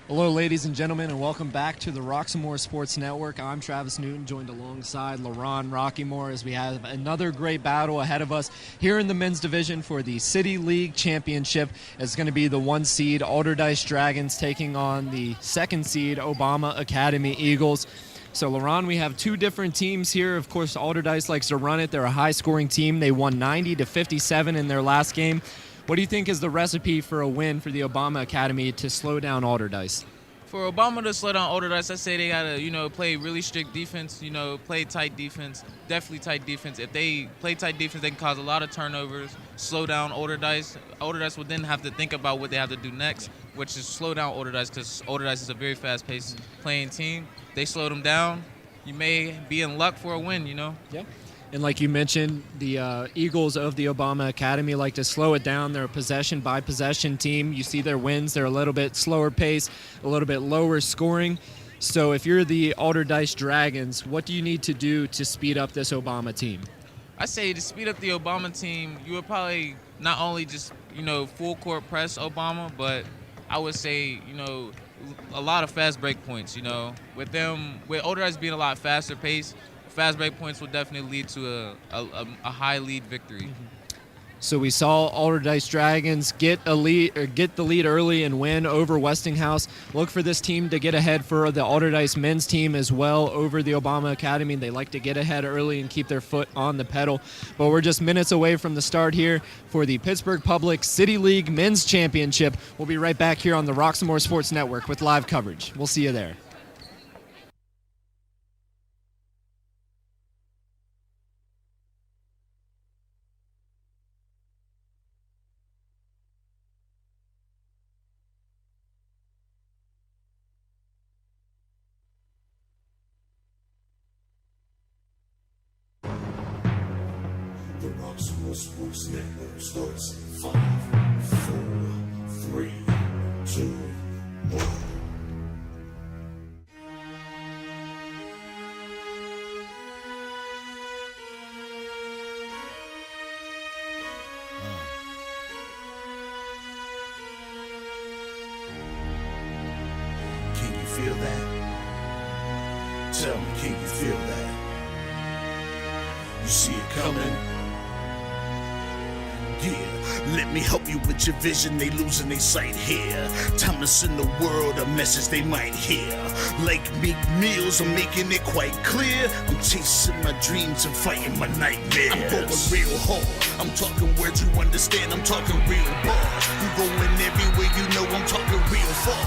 Hello, ladies and gentlemen, and welcome back to the Roxamore Sports Network. I'm Travis Newton, joined alongside Roxamore as we have another great battle ahead of us here in the men's division for the City League Championship. It's going to be the 1 seed Allderdice Dragons taking on the 2nd seed Obama Academy Eagles. So, Laron, we have two different teams here. Of course, Allderdice likes to run it. They're a high-scoring team. They won 90-57 in their last game. What do you think is the recipe for a win for the Obama Academy to slow down Allderdice? For Obama to slow down Allderdice, I say they got to, play really strict defense, play tight defense, definitely tight defense. If they play tight defense, they can cause a lot of turnovers, slow down Allderdice. Allderdice would then have to think about what they have to do next, which is slow down Allderdice, because Allderdice is a very fast-paced playing team. They slow them down, you may be in luck for a win, Yeah. And like you mentioned, the Eagles of the Obama Academy like to slow it down. They're a possession-by-possession team. You see their wins. They're a little bit slower pace, a little bit lower scoring. So if you're the Allderdice Dragons, what do you need to do to speed up this Obama team? I say to speed up the Obama team, you would probably not only just, full-court press Obama, but I would say, a lot of fast break points, With Allderdice being a lot faster pace, fast break points will definitely lead to a high lead victory. Mm-hmm. So we saw Allderdice Dragons get the lead early and win over Westinghouse. Look for this team to get ahead for the Allderdice men's team as well over the Obama Academy. They like to get ahead early and keep their foot on the pedal. But we're just minutes away from the start here for the Pittsburgh Public City League Men's Championship. We'll be right back here on the Roxamore Sports Network with live coverage. We'll see you there. The Roxamore Sports Network starts in 5, 4, 3, 2, 1. Can you feel that? Tell me, can you feel that? You see it coming? Yeah, let me help you with your vision, they losing their sight here. Time to send the world a message they might hear. Like Meek Mills, I'm making it quite clear. I'm chasing my dreams and fighting my nightmares. I'm going real hard, I'm talking words you understand, I'm talking real bars. I'm going everywhere, I'm talking real far.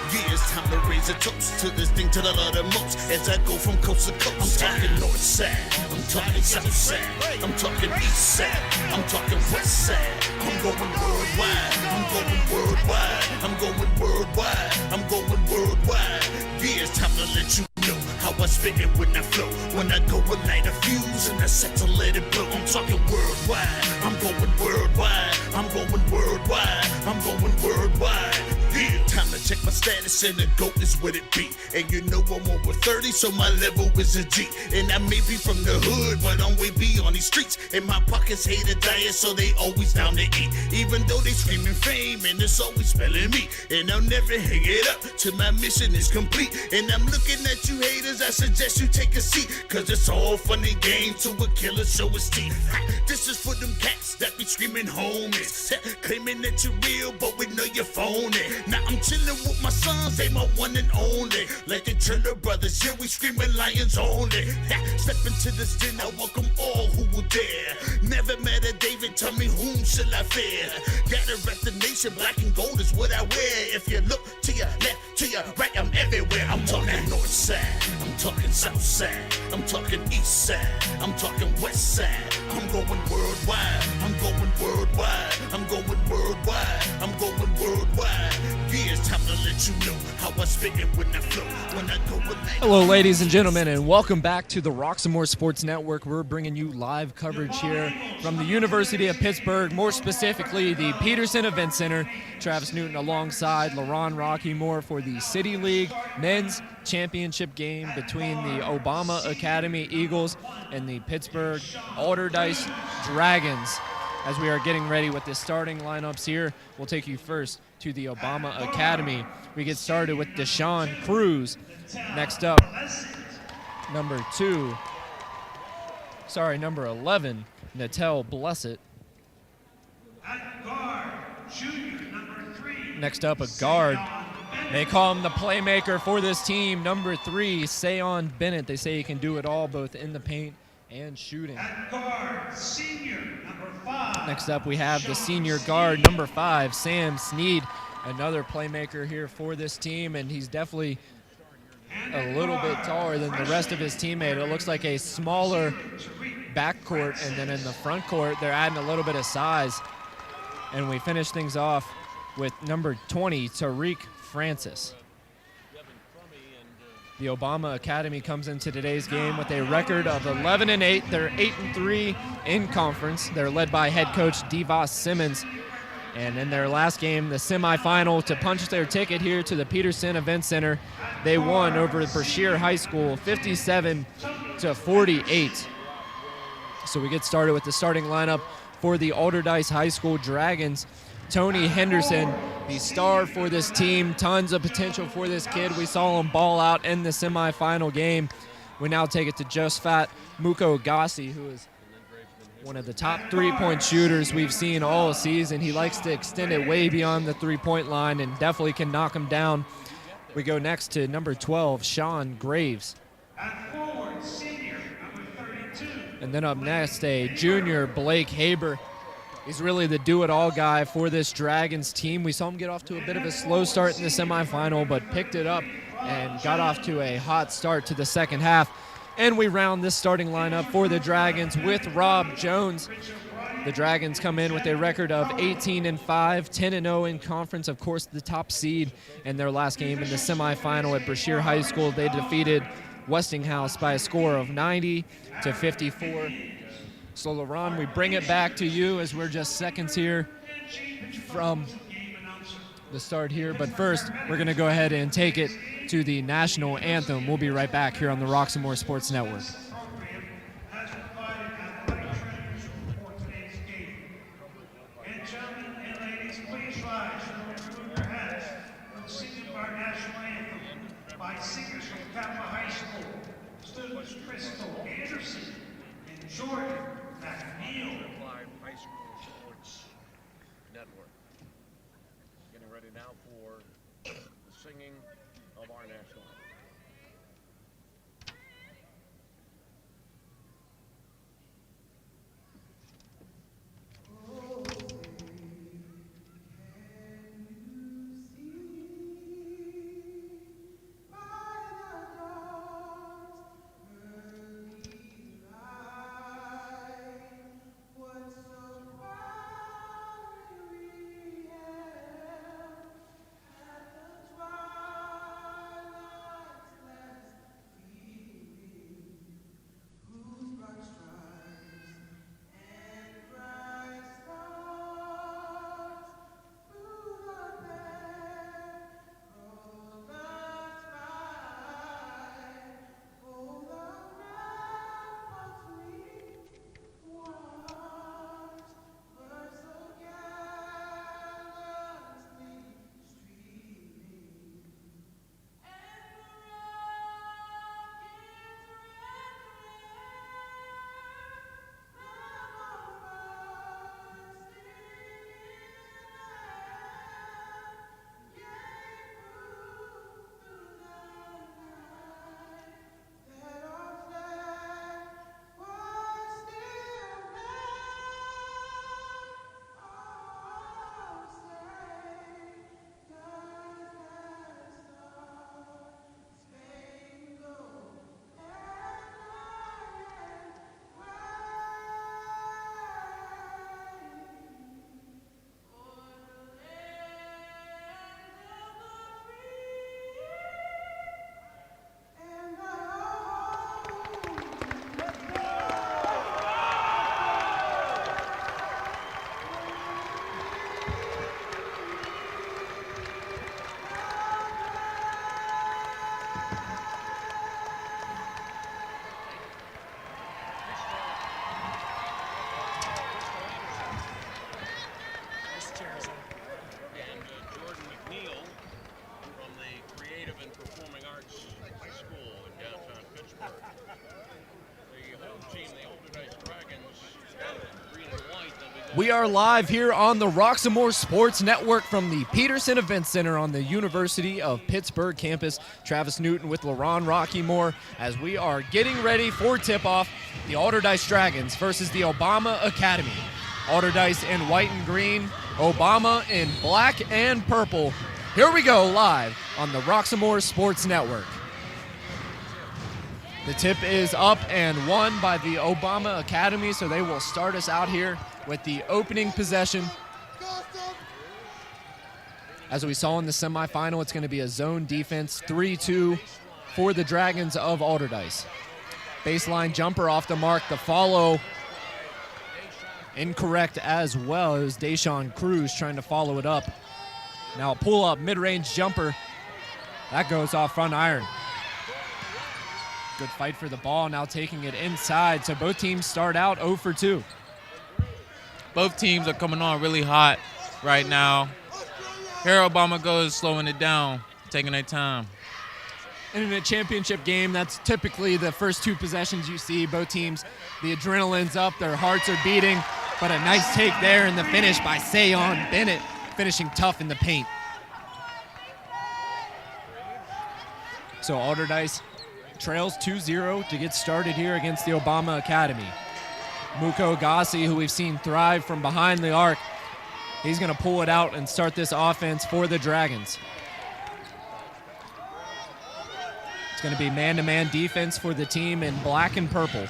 Yeah, it's time to raise a toast to this thing to the Lord the most. As I go from coast to coast, I'm talking north side, I'm talking south side, I'm talking east side, I'm talking west side. I'm going worldwide, I'm going worldwide, I'm going worldwide, I'm going worldwide. Yeah, it's time to let you know how I spit it when I flow. When I go and light a fuse and I set to let it blow. I'm talking worldwide, I'm going worldwide, I'm going worldwide, I'm going worldwide. Yeah, time to check my status and the GOAT is what it be. And I'm over 30, so my level is a G. And I may be from the hood, but I'm way beyond these streets. And my pockets hate a diet, so they always down to eat. Even though they screaming fame, and it's always spelling me. And I'll never hang it up till my mission is complete. And I'm looking at you haters, I suggest you take a seat. Cause it's all fun and games to a killer show his teeth. This is for them cats that be screaming homies. Claiming that you're real, but we know you're phony. Now I'm chillin' with my sons, they my one and only. Like the Turner brothers, yeah, we screamin' lions only. Step into this den, I welcome all who will dare. Never met a David, tell me whom shall I fear? Gotta rep the nation, black and gold is what I wear. If you look to your left, to your right, I'm everywhere. I'm talking north side, I'm talking south side, I'm talking east side, I'm talking west side. I'm going worldwide, I'm going worldwide, I'm going worldwide, I'm going worldwide. Yeah, it's time to let you know how I spit it when I flow. When I go with Hello, ladies and gentlemen, and welcome back to the Roxamore Sports Network. We're bringing you live coverage here from the University of Pittsburgh, more specifically the Peterson Event Center. Travis Newton alongside Roxamore for the City League Men's Championship game between the Obama Academy Eagles and the Pittsburgh Allderdice Dragons. As we are getting ready with the starting lineups here, we'll take you first to the Obama Academy. We get started with Deshaun Cruz. Next up, number 11, Natel Blessett. Next up, a guard. They call him the playmaker for this team, number 3, Sayon Bennett. They say he can do it all, both in the paint and shooting. Next up, we have the senior guard, number 5, Sam Sneed, another playmaker here for this team, and he's definitely a little bit taller than the rest of his teammate. It looks like a smaller backcourt, and then in the front court, they're adding a little bit of size. And we finish things off with number 20, Tariq Francis. The Obama Academy comes into today's game with a record of 11-8. They're 8-3 in conference. They're led by head coach Devos Simmons. And in their last game, the semifinal, to punch their ticket here to the Peterson Event Center, they won over Brashear High School 57-48. So we get started with the starting lineup for the Allderdice High School Dragons. Tony Henderson, the star for this team. Tons of potential for this kid. We saw him ball out in the semifinal game. We now take it to Josephat Mukogasi, who is one of the top three-point shooters we've seen all season. He likes to extend it way beyond the three-point line and definitely can knock him down. We go next to number 12, Sean Graves. And then up next, a junior, Blake Haber. He's really the do-it-all guy for this Dragons team. We saw him get off to a bit of a slow start in the semifinal, but picked it up and got off to a hot start to the second half. And we round this starting lineup for the Dragons with Rob Jones. The Dragons come in with a record of 18-5, 10-0 in conference, of course, the top seed. In their last game in the semifinal at Brashear High School, they defeated Westinghouse by a score of 90-54. So, LaRon, we bring it back to you as we're just seconds here from the start here. But first, we're going to go ahead and take it to the national anthem. We'll be right back here on the Roxamore Sports Network. We are live here on the Roxamore Sports Network from the Peterson Event Center on the University of Pittsburgh campus. Travis Newton with LaRon Rockymore as we are getting ready for tip-off, the Allderdice Dragons versus the Obama Academy. Allderdice in white and green, Obama in black and purple. Here we go live on the Roxamore Sports Network. The tip is up and won by the Obama Academy, so they will start us out here with the opening possession. As we saw in the semifinal, it's going to be a zone defense, 3-2 for the Dragons of Allderdice. Baseline jumper off the mark. The follow incorrect as well. It was Deshaun Cruz trying to follow it up. Now a pull-up mid-range jumper. That goes off front iron. Good fight for the ball, now taking it inside. So both teams start out 0 for 2. Both teams are coming on really hot right now. Here Obama goes slowing it down, taking their time. And in a championship game, that's typically the first two possessions you see. Both teams, the adrenaline's up, their hearts are beating. But a nice take there in the finish by Sayon Bennett, finishing tough in the paint. So Allderdice trails 2-0 to get started here against the Obama Academy. Muko Gassi, who we've seen thrive from behind the arc, he's going to pull it out and start this offense for the Dragons. It's going to be man-to-man defense for the team in black and purple.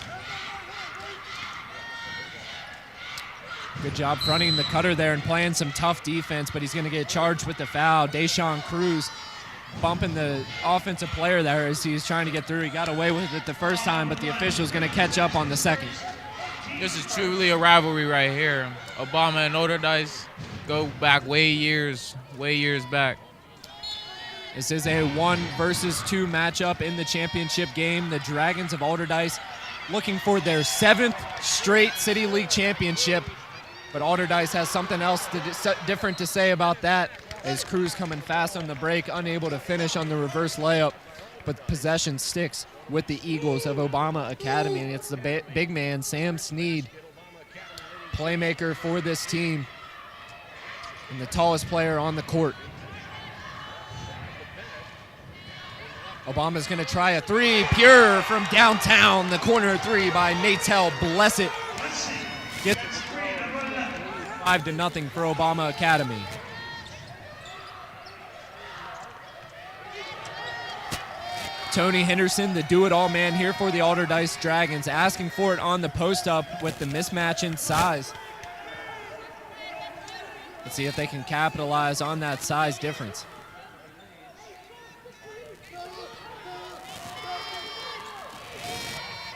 Good job fronting the cutter there and playing some tough defense, but he's going to get charged with the foul. Deshaun Cruz bumping the offensive player there as he's trying to get through. He got away with it the first time, but the official's going to catch up on the second. This is truly a rivalry right here. Obama and Allderdice go back way years back. This is a 1 versus 2 matchup in the championship game. The Dragons of Allderdice looking for their 7th straight City League championship, but Allderdice has something else different to say about that, as Cruz coming fast on the break, unable to finish on the reverse layup, but possession sticks with the Eagles of Obama Academy, and it's the big man, Sam Sneed, playmaker for this team and the tallest player on the court. Obama's going to try a three, pure from downtown, the corner three by Natel Blessett. Get 5-0 for Obama Academy. Tony Henderson, the do-it-all man here for the Allderdice Dragons, asking for it on the post-up with the mismatch in size. Let's see if they can capitalize on that size difference.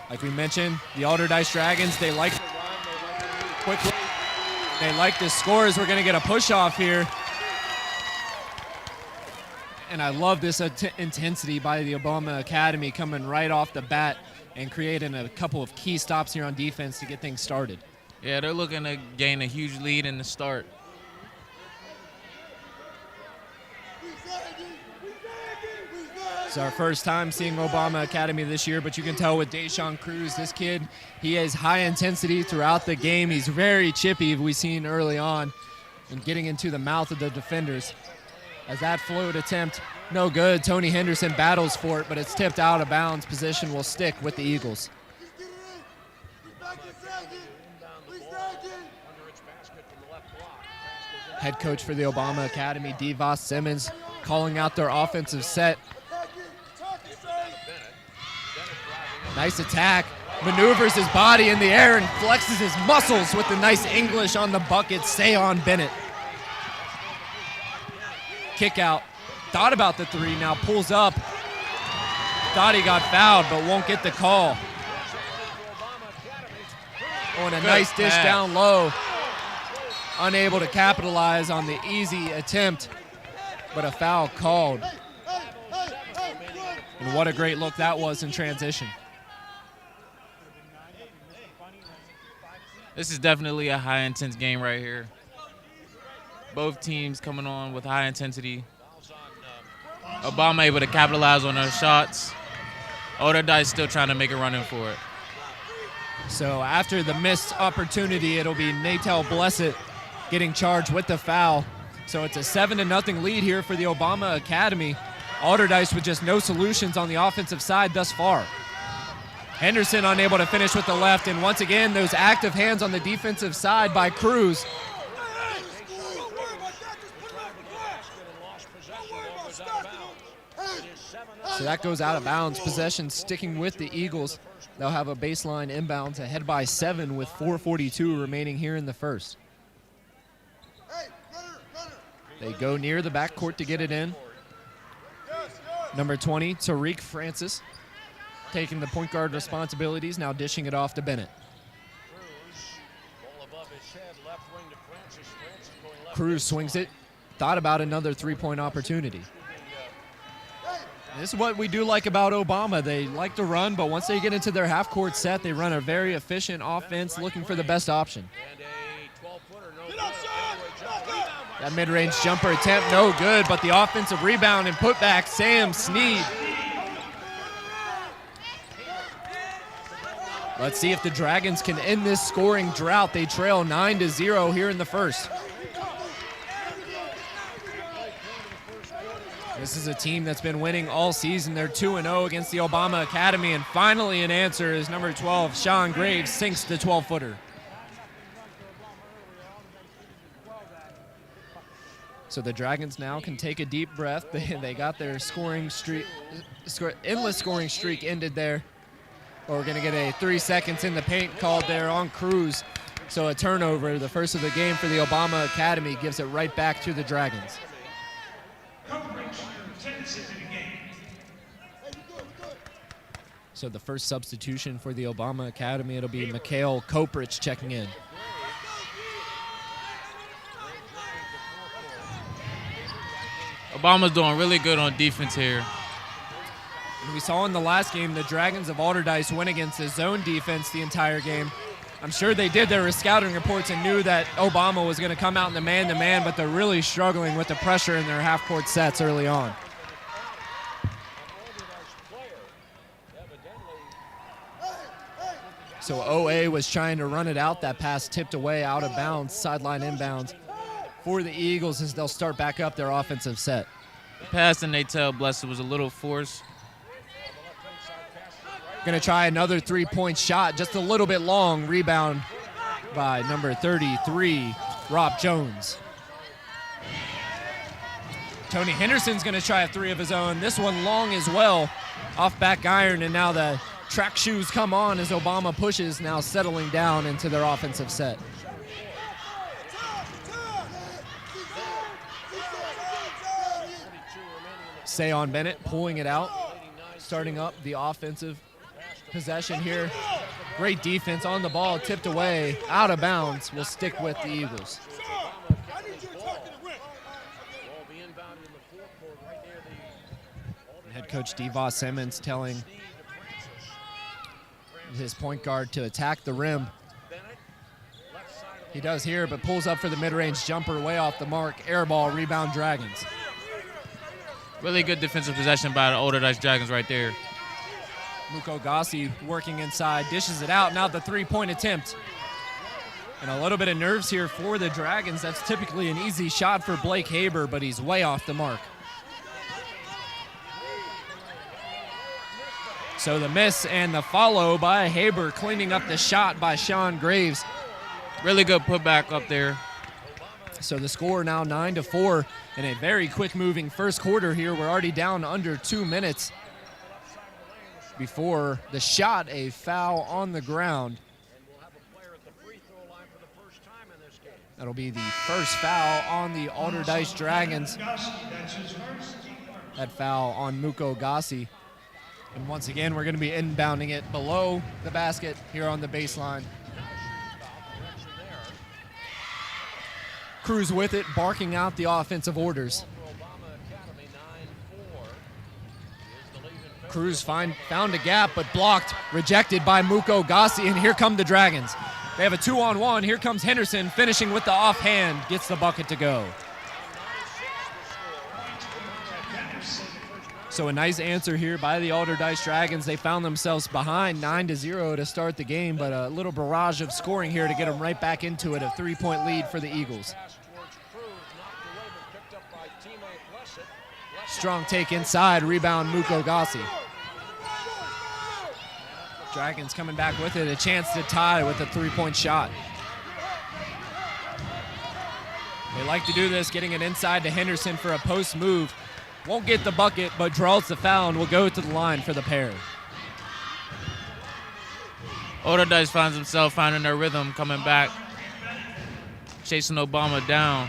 Like we mentioned, the Allderdice Dragons, they like to run, they like to move quickly. They like to score as we're going to get a push-off here. And I love this intensity by the Obama Academy coming right off the bat and creating a couple of key stops here on defense to get things started. Yeah, they're looking to gain a huge lead in the start. It's our first time seeing Obama Academy this year, but you can tell with Deshaun Cruz, this kid, he has high intensity throughout the game. He's very chippy, we've seen early on, and getting into the mouth of the defenders. As that float attempt, no good. Tony Henderson battles for it, but it's tipped out of bounds. Position will stick with the Eagles. Head coach for the Obama Academy, Devos Simmons, calling out their offensive set. Nice attack. Maneuvers his body in the air and flexes his muscles with the nice English on the bucket. Sayon Bennett. Kick out. Thought about the three, now pulls up. Thought he got fouled, but won't get the call. Oh, and a nice dish down low. Unable to capitalize on the easy attempt, but a foul called. And what a great look that was in transition. This is definitely a high-intense game right here. Both teams coming on with high intensity. Obama able to capitalize on their shots. Allderdice still trying to make a run in for it. So after the missed opportunity, it'll be Natal Blessett getting charged with the foul. So it's a 7-0 lead here for the Obama Academy. Allderdice with just no solutions on the offensive side thus far. Henderson unable to finish with the left, and once again, those active hands on the defensive side by Cruz. So that goes out of bounds. Possession sticking with the Eagles. They'll have a baseline inbounds ahead by 7 with 4:42 remaining here in the first. They go near the backcourt to get it in. Number 20, Tariq Francis, taking the point guard responsibilities, now dishing it off to Bennett. Cruz swings it, thought about another three-point opportunity. This is what we do like about Obama. They like to run, but once they get into their half-court set, they run a very efficient offense looking for the best option. That mid-range jumper attempt, no good, but the offensive rebound and putback, Sam Sneed. Let's see if the Dragons can end this scoring drought. They trail 9-0 here in the first. This is a team that's been winning all season. They're 2-0 against the Obama Academy, and finally an answer is number 12, Sean Graves, sinks the 12-footer. So the Dragons now can take a deep breath. They got their endless scoring streak ended there. But we're going to get a 3 seconds in the paint called there on Cruz. So a turnover, the first of the game for the Obama Academy, gives it right back to the Dragons. So the first substitution for the Obama Academy, it'll be Mikhail Koprich checking in. Obama's doing really good on defense here. We saw in the last game the Dragons of Allderdice went against the zone defense the entire game. I'm sure they did their scouting reports and knew that Obama was going to come out in the man-to-man, but they're really struggling with the pressure in their half-court sets early on. So OA was trying to run it out. That pass tipped away out of bounds, sideline inbounds for the Eagles as they'll start back up their offensive set. The pass to Natal Blessett was a little forced. Going to try another three-point shot, just a little bit long. Rebound by number 33, Rob Jones. Tony Henderson's going to try a three of his own. This one long as well, off back iron, and now the track shoes come on as Obama pushes, now settling down into their offensive set. Sayon Bennett pulling it out, starting up the offensive possession here. Great defense on the ball, tipped away, out of bounds, will stick with the Eagles. Head coach Devos Simmons telling his point guard to attack the rim. He does here, but pulls up for the mid-range jumper way off the mark. Air ball, rebound Dragons. Really good defensive possession by the Allderdice Dragons right there. Muko Gassi working inside, dishes it out. Now the three-point attempt. And a little bit of nerves here for the Dragons. That's typically an easy shot for Blake Haber, but he's way off the mark. So the miss and the follow by Haber, cleaning up the shot by Sean Graves. Really good putback up there. So the score now 9-4 in a very quick-moving first quarter here. We're already down under 2 minutes before the shot, a foul on the ground. That'll be the first foul on the Allderdice Dragons. That foul on Muko Gassi. And once again, we're going to be inbounding it below the basket here on the baseline. Cruz with it, barking out the offensive orders. Cruz found a gap, but blocked, rejected by Muko Gassi, and here come the Dragons. They have a 2-on-1. Here comes Henderson, finishing with the offhand, gets the bucket to go. So a nice answer here by the Allderdice Dragons. They found themselves behind 9-0 to start the game, but a little barrage of scoring here to get them right back into it. A 3-point lead for the Eagles. Strong take inside, rebound Muko Gassi. Dragons coming back with it, a chance to tie with a 3-point shot. They like to do this, getting it inside to Henderson for a post move. Won't get the bucket, but draws the foul and will go to the line for the pair. Allderdice finds himself finding their rhythm, coming back, chasing Obama down.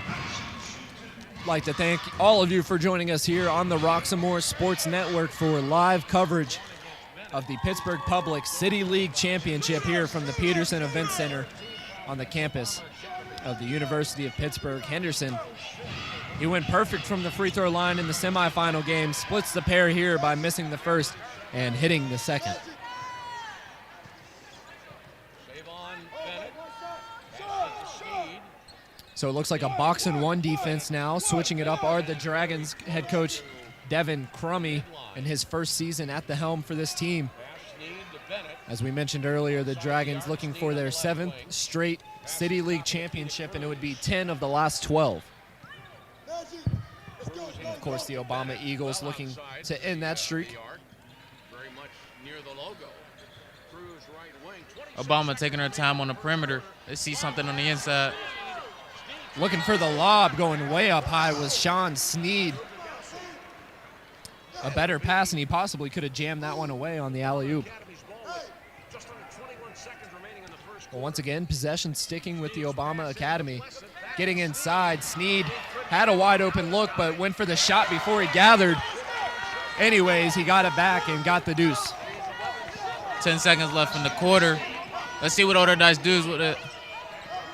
I'd like to thank all of you for joining us here on the Roxamore Sports Network for live coverage of the Pittsburgh Public City League Championship here from the Peterson Event Center on the campus of the University of Pittsburgh. Henderson, he went perfect from the free throw line in the semifinal game, splits the pair here by missing the first and hitting the second. So it looks like a box and one defense now. Switching it up are the Dragons head coach Devin Crummy in his first season at the helm for this team. As we mentioned earlier, the Dragons looking for their 7th straight City League championship, and it would be 10 of the last 12. And of course, the Obama Eagles looking to end that streak. Obama taking her time on the perimeter. They see something on the inside. Looking for the lob, going way up high was Sean Sneed. A better pass, and he possibly could have jammed that one away on the alley-oop. Well, once again, possession sticking with the Obama Academy. Getting inside, Sneed had a wide open look, but went for the shot before he gathered. Anyways, he got it back and got the deuce. 10 seconds left in the quarter. Let's see what Allderdice does with it.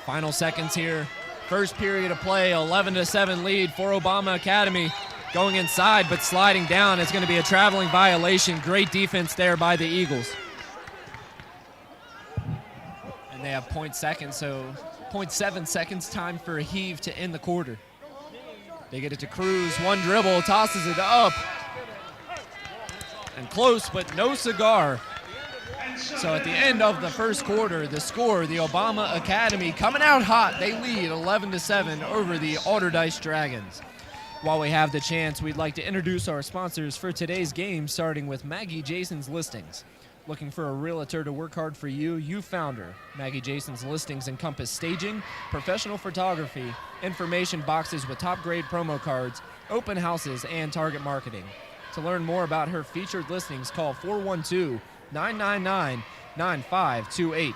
Final seconds here. First period of play, 11-7 lead for Obama Academy. Going inside, but sliding down. It's going to be a traveling violation. Great defense there by the Eagles. And they have 0.7 seconds time for a heave to end the quarter. They get it to Cruz. One dribble, tosses it up. And close, but no cigar. So at the end of the first quarter, the score, the Obama Academy coming out hot. They lead 11-7 over the Allderdice Dragons. While we have the chance, we'd like to introduce our sponsors for today's game, starting with Maggie Jason's Listings. Looking for a realtor to work hard for you? You found her. Maggie Jason's Listings encompass staging, professional photography, information boxes with top-grade promo cards, open houses, and target marketing. To learn more about her featured listings, call 412-999-9528.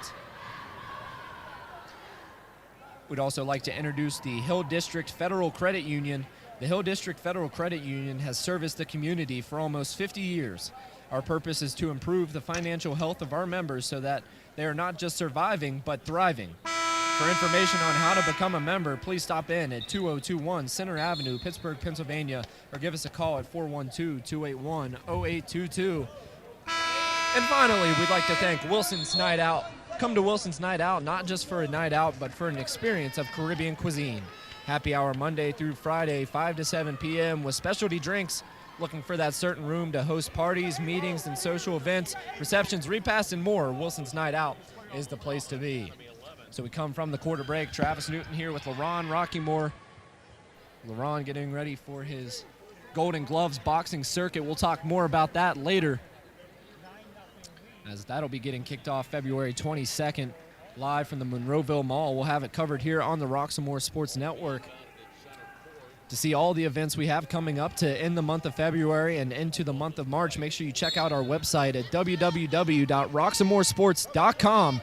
We'd also like to introduce the Hill District Federal Credit Union. The Hill District Federal Credit Union has serviced the community for almost 50 years. Our purpose is to improve the financial health of our members so that they are not just surviving, but thriving. For information on how to become a member, please stop in at 2021 Center Avenue, Pittsburgh, Pennsylvania, or give us a call at 412-281-0822. And finally, we'd like to thank Wilson's Night Out. Come to Wilson's Night Out, not just for a night out, but for an experience of Caribbean cuisine. Happy hour Monday through Friday, 5 to 7 p.m. with specialty drinks. Looking for that certain room to host parties, meetings, and social events, receptions, repasts, and more, Wilson's Night Out is the place to be. So we come from the quarter break. Travis Newton here with LaRon Rockymore. LaRon getting ready for his Golden Gloves boxing circuit. We'll talk more about that later, as that'll be getting kicked off February 22nd, live from the Monroeville Mall. We'll have it covered here on the Roxamore Sports Network. To see all the events we have coming up to end the month of February and into the month of March, make sure you check out our website at www.roxamoresports.com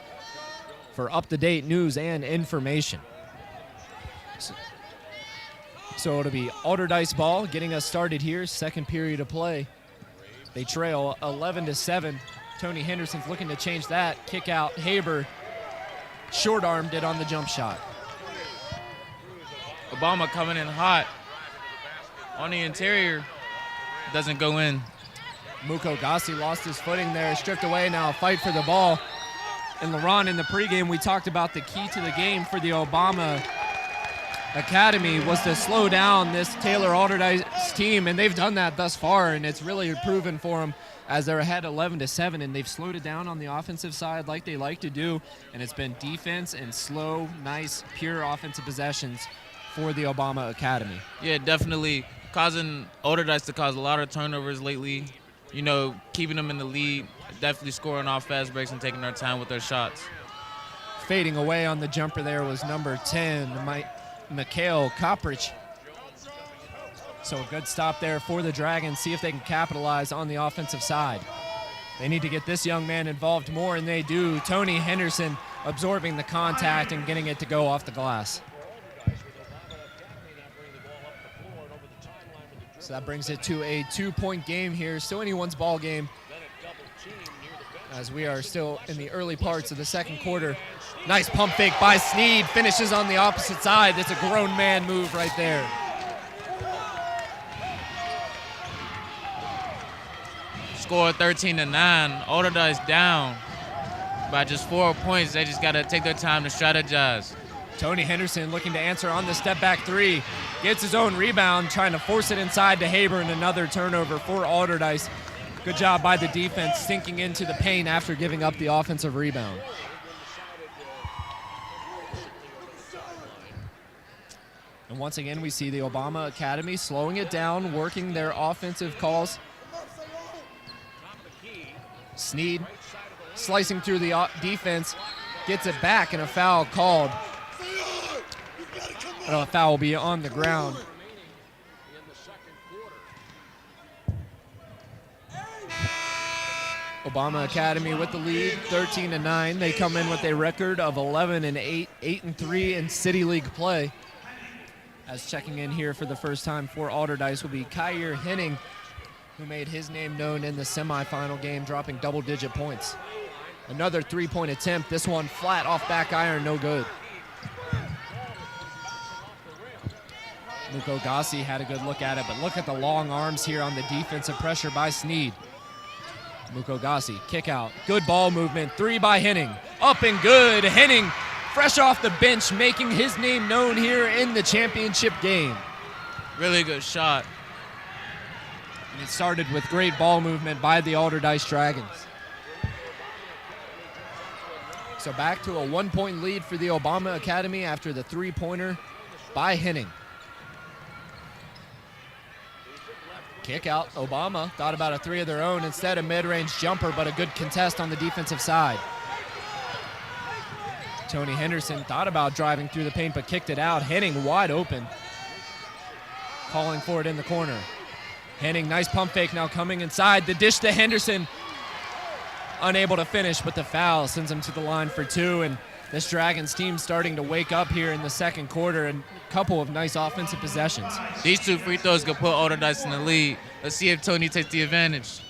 for up-to-date news and information. So it'll be Allderdice ball getting us started here, second period of play. They trail 11-7. Tony Henderson's looking to change that. Kick out, Haber short-armed it on the jump shot. Obama coming in hot on the interior, doesn't go in. Muko Gassi lost his footing there, stripped away. Now a fight for the ball. And LaRon, in the pregame, we talked about the key to the game for the Obama Academy was to slow down this Taylor Allderdice team, and they've done that thus far, and it's really proven for them as they're ahead 11-7, and they've slowed it down on the offensive side like they like to do, and it's been defense and slow, nice, pure offensive possessions for the Obama Academy. Yeah, definitely causing Allderdice to cause a lot of turnovers lately, keeping them in the lead, definitely scoring off fast breaks and taking their time with their shots. Fading away on the jumper there was number 10, Mikhail Koprich. So a good stop there for the Dragons, see if they can capitalize on the offensive side. They need to get this young man involved more, and they do. Tony Henderson absorbing the contact and getting it to go off the glass. So that brings it to a 2-point game here. Still anyone's ball game as we are still in the early parts of the second quarter. Nice pump fake by Sneed, finishes on the opposite side. That's a grown man move right there. Score 13-9. Allderdice down by just 4 points. They just got to take their time to strategize. Tony Henderson looking to answer on the step-back three. Gets his own rebound, trying to force it inside to Haber, and another turnover for Allderdice. Good job by the defense, sinking into the paint after giving up the offensive rebound. And once again, we see the Obama Academy slowing it down, working their offensive calls. Sneed slicing through the defense, gets it back, and a foul called. A foul will be on the ground. Obama Academy with the lead, 13-9. They come in with a record of 11-8, 8-3 in City League play. As checking in here for the first time for Allderdice will be Kyer Henning, who made his name known in the semifinal game, dropping double-digit points. Another three-point attempt, this one flat off back iron, no good. Luko Gassi had a good look at it, but look at the long arms here on the defensive pressure by Sneed. Luko Gassi, kick out, good ball movement, three by Henning, up and good. Henning, fresh off the bench, making his name known here in the championship game. Really good shot. And it started with great ball movement by the Allderdice Dragons. So back to a 1-point lead for the Obama Academy after the three-pointer by Henning. Kick out, Obama thought about a three of their own, instead a mid-range jumper, but a good contest on the defensive side. Tony Henderson thought about driving through the paint, but kicked it out. Henning wide open, calling for it in the corner. Henning, nice pump fake now coming inside. The dish to Henderson, unable to finish, but the foul sends him to the line for two, and this Dragons team starting to wake up here in the second quarter, and a couple of nice offensive possessions. These two free throws could put Allderdice in the lead. Let's see if Tony takes the advantage.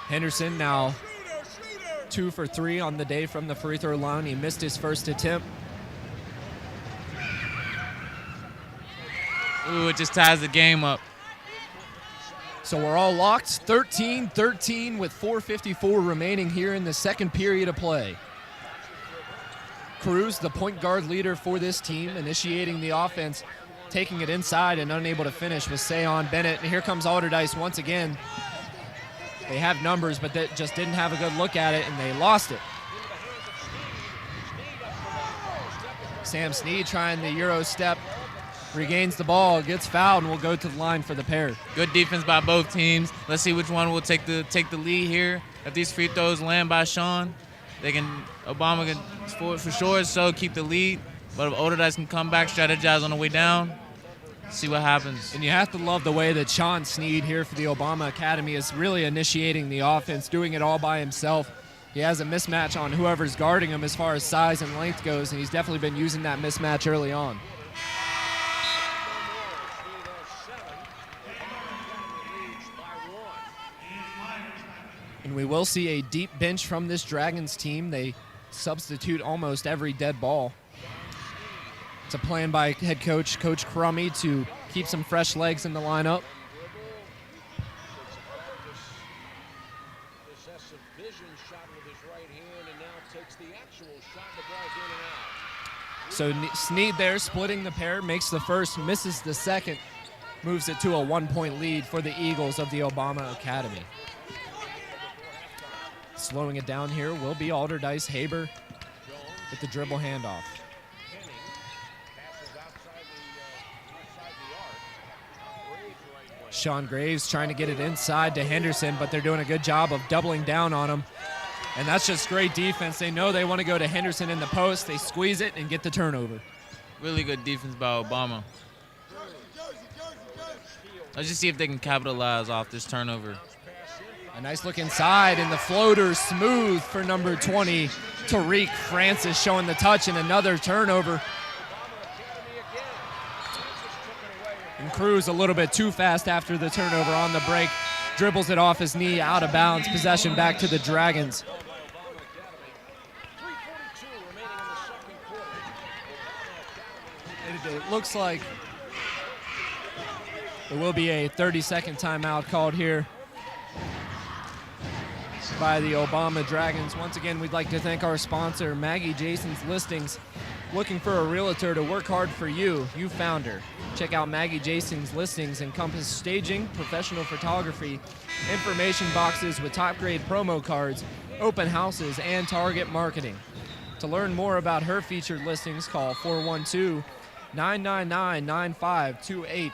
Henderson now 2 for 3 on the day from the free throw line. He missed his first attempt. Ooh, it just ties the game up. So we're all locked, 13-13 with 4:54 remaining here in the second period of play. Cruz, the point guard leader for this team, initiating the offense, taking it inside and unable to finish with Sayon Bennett. And here comes Allderdice once again. They have numbers, but they just didn't have a good look at it, and they lost it. Sam Sneed trying the Euro step, regains the ball, gets fouled, and will go to the line for the pair. Good defense by both teams. Let's see which one will take the lead here. If these free throws land by Sean, Obama can for sure so keep the lead. But if Allderdice can come back, strategize on the way down, see what happens. And you have to love the way that Sean Sneed here for the Obama Academy is really initiating the offense, doing it all by himself. He has a mismatch on whoever's guarding him as far as size and length goes, and he's definitely been using that mismatch early on. And we will see a deep bench from this Dragons team. They substitute almost every dead ball. It's a plan by head coach, Coach Crummy, to keep some fresh legs in the lineup. Possessive vision shot with his right hand and now takes the actual shot. The ball's in and out. So Sneed there splitting the pair, makes the first, misses the second, moves it to a 1-point lead for the Eagles of the Obama Academy. Slowing it down here will be Allderdice. Haber with the dribble handoff. Sean Graves trying to get it inside to Henderson, but they're doing a good job of doubling down on him. And that's just great defense. They know they want to go to Henderson in the post. They squeeze it and get the turnover. Really good defense by Obama. Let's just see if they can capitalize off this turnover. A nice look inside, and the floater smooth for number 20, Tariq Francis, showing the touch, and another turnover. And Cruz a little bit too fast after the turnover on the break. Dribbles it off his knee, out of bounds. Possession back to the Dragons. It looks like there will be a 30-second timeout called here by the Obama Dragons. Once again, we'd like to thank our sponsor, Maggie Jason's Listings. Looking for a realtor to work hard for you? You found her. Check out Maggie Jason's Listings, encompass staging, professional photography, information boxes with top-grade promo cards, open houses, and target marketing. To learn more about her featured listings, call 412-999-9528.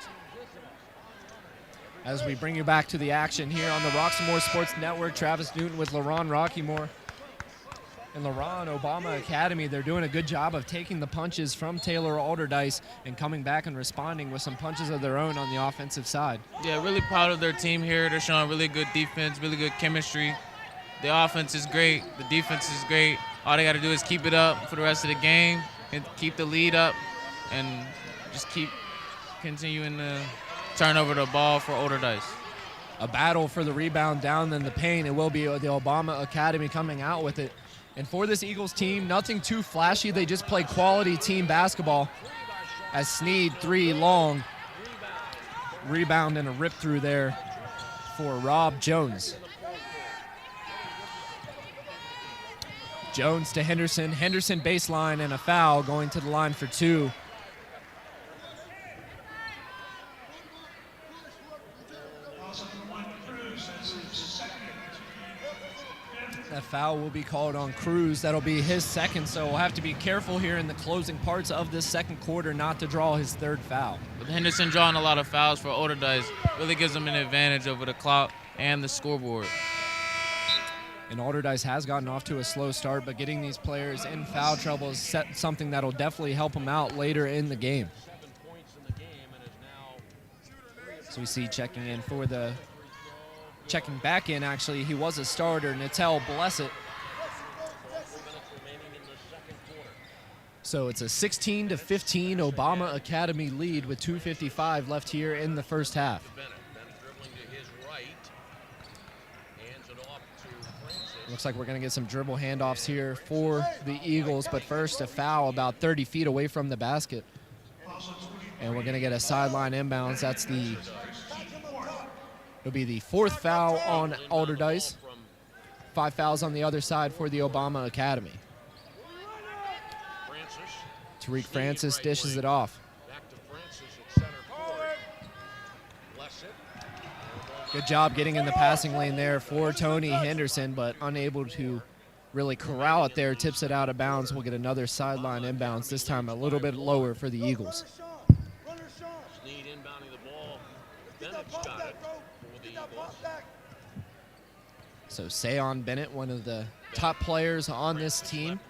As we bring you back to the action here on the Roxamore Sports Network, Travis Newton with LaRon Rockymore. And LaRon, Obama Academy, they're doing a good job of taking the punches from Taylor Allderdice and coming back and responding with some punches of their own on the offensive side. Yeah, really proud of their team here. They're showing really good defense, really good chemistry. The offense is great. The defense is great. All they got to do is keep it up for the rest of the game and keep the lead up and just keep continuing to turn over the ball for Allderdice. A battle for the rebound down in the paint. It will be the Obama Academy coming out with it. And for this Eagles team, nothing too flashy. They just play quality team basketball. As Sneed, 3 long. Rebound and a rip through there for Rob Jones. Jones to Henderson. Henderson baseline and a foul, going to the line for 2. That foul will be called on Cruz. That'll be his second, so we'll have to be careful here in the closing parts of this second quarter not to draw his 3rd foul. With Henderson drawing a lot of fouls for Allderdice, really gives them an advantage over the clock and the scoreboard. And Allderdice has gotten off to a slow start, but getting these players in foul trouble is something that'll definitely help them out later in the game. So we see checking back in, actually, he was a starter, Natel Blessett. So it's a 16-15 Obama Academy lead with 2:55 left here in the first half. Looks like we're going to get some dribble handoffs here for the Eagles, but first a foul about 30 feet away from the basket. And we're going to get a sideline inbounds. It'll be the 4th foul on Allderdice. 5 fouls on the other side for the Obama Academy. Tariq Francis dishes it off. Good job getting in the passing lane there for Tony Henderson, but unable to really corral it there. Tips it out of bounds. We'll get another sideline inbounds, this time a little bit lower for the Eagles. So Sayon Bennett, one of the top players on this team.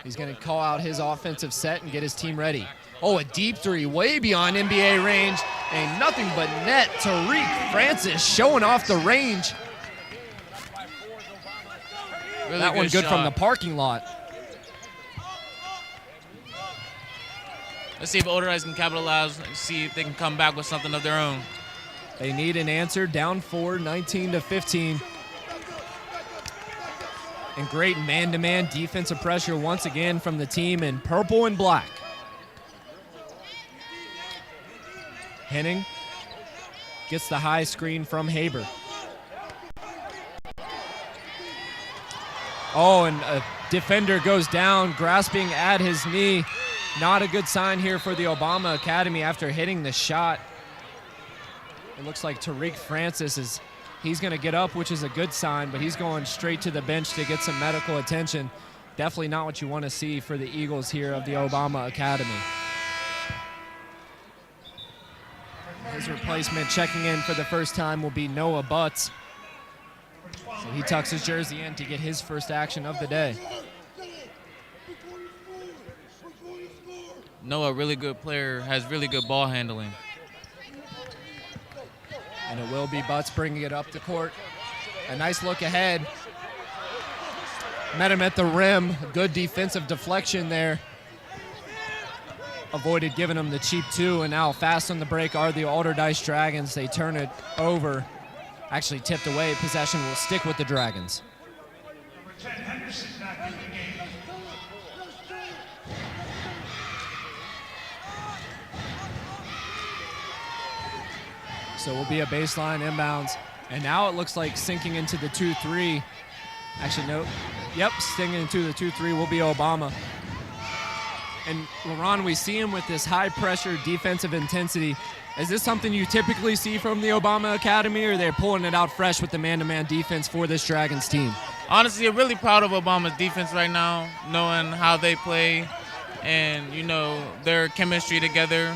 He's going to call out his offensive set and get his team ready. Oh, a deep 3 way beyond NBA range. And nothing but net. Tariq Francis showing off the range. Really that one good shot. from the parking lot. Let's see if Allderdice can capitalize and see if they can come back with something of their own. They need an answer. Down 4, 19-15. And great man-to-man defensive pressure once again from the team in purple and black. Henning gets the high screen from Haber. Oh, and a defender goes down, grasping at his knee. Not a good sign here for the Obama Academy after hitting the shot. It looks like Tariq Francis he's going to get up, which is a good sign, but he's going straight to the bench to get some medical attention. Definitely not what you want to see for the Eagles here of the Obama Academy. His replacement checking in for the first time will be Noah Butts. So he tucks his jersey in to get his first action of the day. Noah, really good player, has really good ball handling. And it will be Butts bringing it up the court. A nice look ahead. Met him at the rim. Good defensive deflection there. Avoided giving him the cheap two, and now fast on the break are the Allderdice Dragons. They turn it over. Actually tipped away. Possession will stick with the Dragons. So it will be a baseline inbounds. And now it looks like sinking into the 2-3. Actually, no. Yep, sinking into the 2-3 will be Obama. And LaRon, we see him with this high-pressure defensive intensity. Is this something you typically see from the Obama Academy, or they're pulling it out fresh with the man-to-man defense for this Dragons team? Honestly, I'm really proud of Obama's defense right now, knowing how they play and, their chemistry together.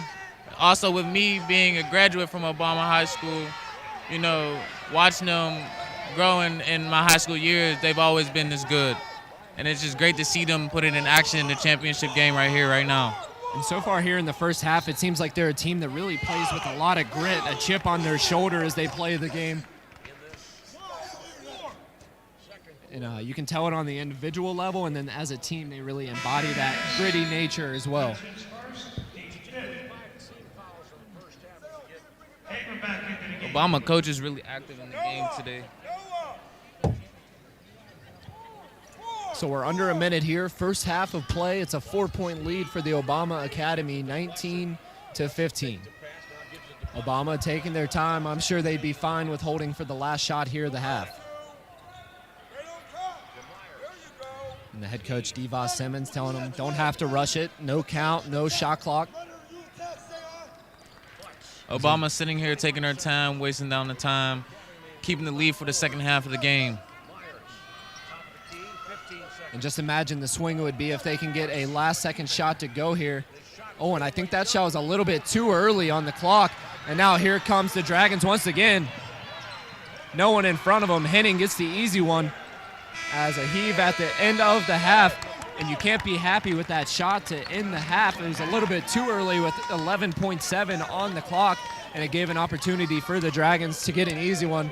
Also, with me being a graduate from Obama High School, watching them grow in my high school years, they've always been this good. And it's just great to see them put it in action in the championship game right here, right now. And so far here in the first half, it seems like they're a team that really plays with a lot of grit, a chip on their shoulder as they play the game. And you can tell it on the individual level, and then as a team, they really embody that gritty nature as well. Obama coach is really active in the game today. So we're under a minute here. First half of play. It's a 4-point lead for the Obama Academy, 19-15. Obama taking their time. I'm sure they'd be fine with holding for the last shot here of the half. And the head coach, Devos Simmons, telling them don't have to rush it. No count, no shot clock. Obama sitting here taking their time, wasting down the time, keeping the lead for the second half of the game. And just imagine the swing it would be if they can get a last-second shot to go here. Oh, and I think that shot was a little bit too early on the clock. And now here comes the Dragons once again. No one in front of them. Henning gets the easy one as a heave at the end of the half. And you can't be happy with that shot to end the half. It was a little bit too early with 11.7 on the clock, and it gave an opportunity for the Dragons to get an easy one.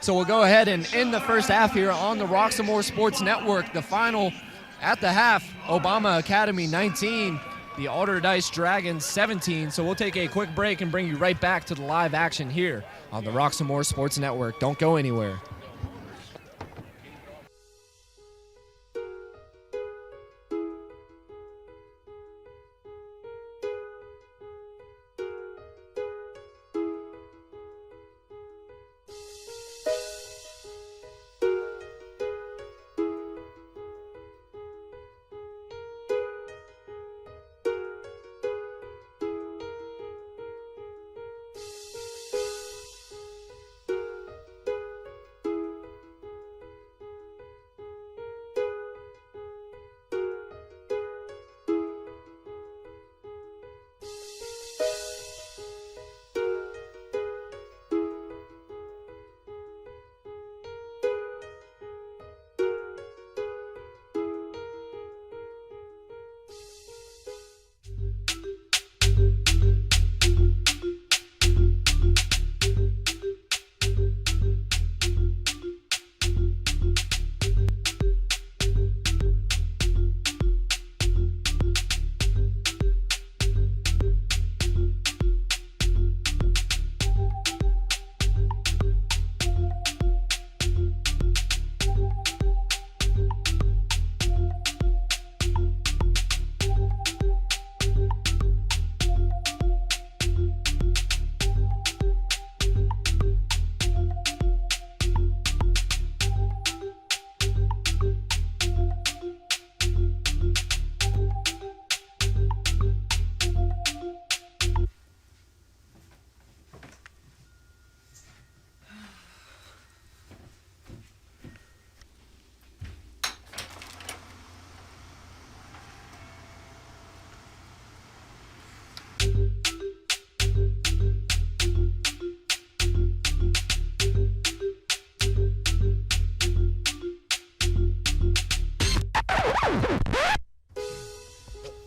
So we'll go ahead and end the first half here on the Roxamore Sports Network. The final at the half, Obama Academy 19, the Allderdice Dragons 17. So we'll take a quick break and bring you right back to the live action here on the Roxamore Sports Network. Don't go anywhere.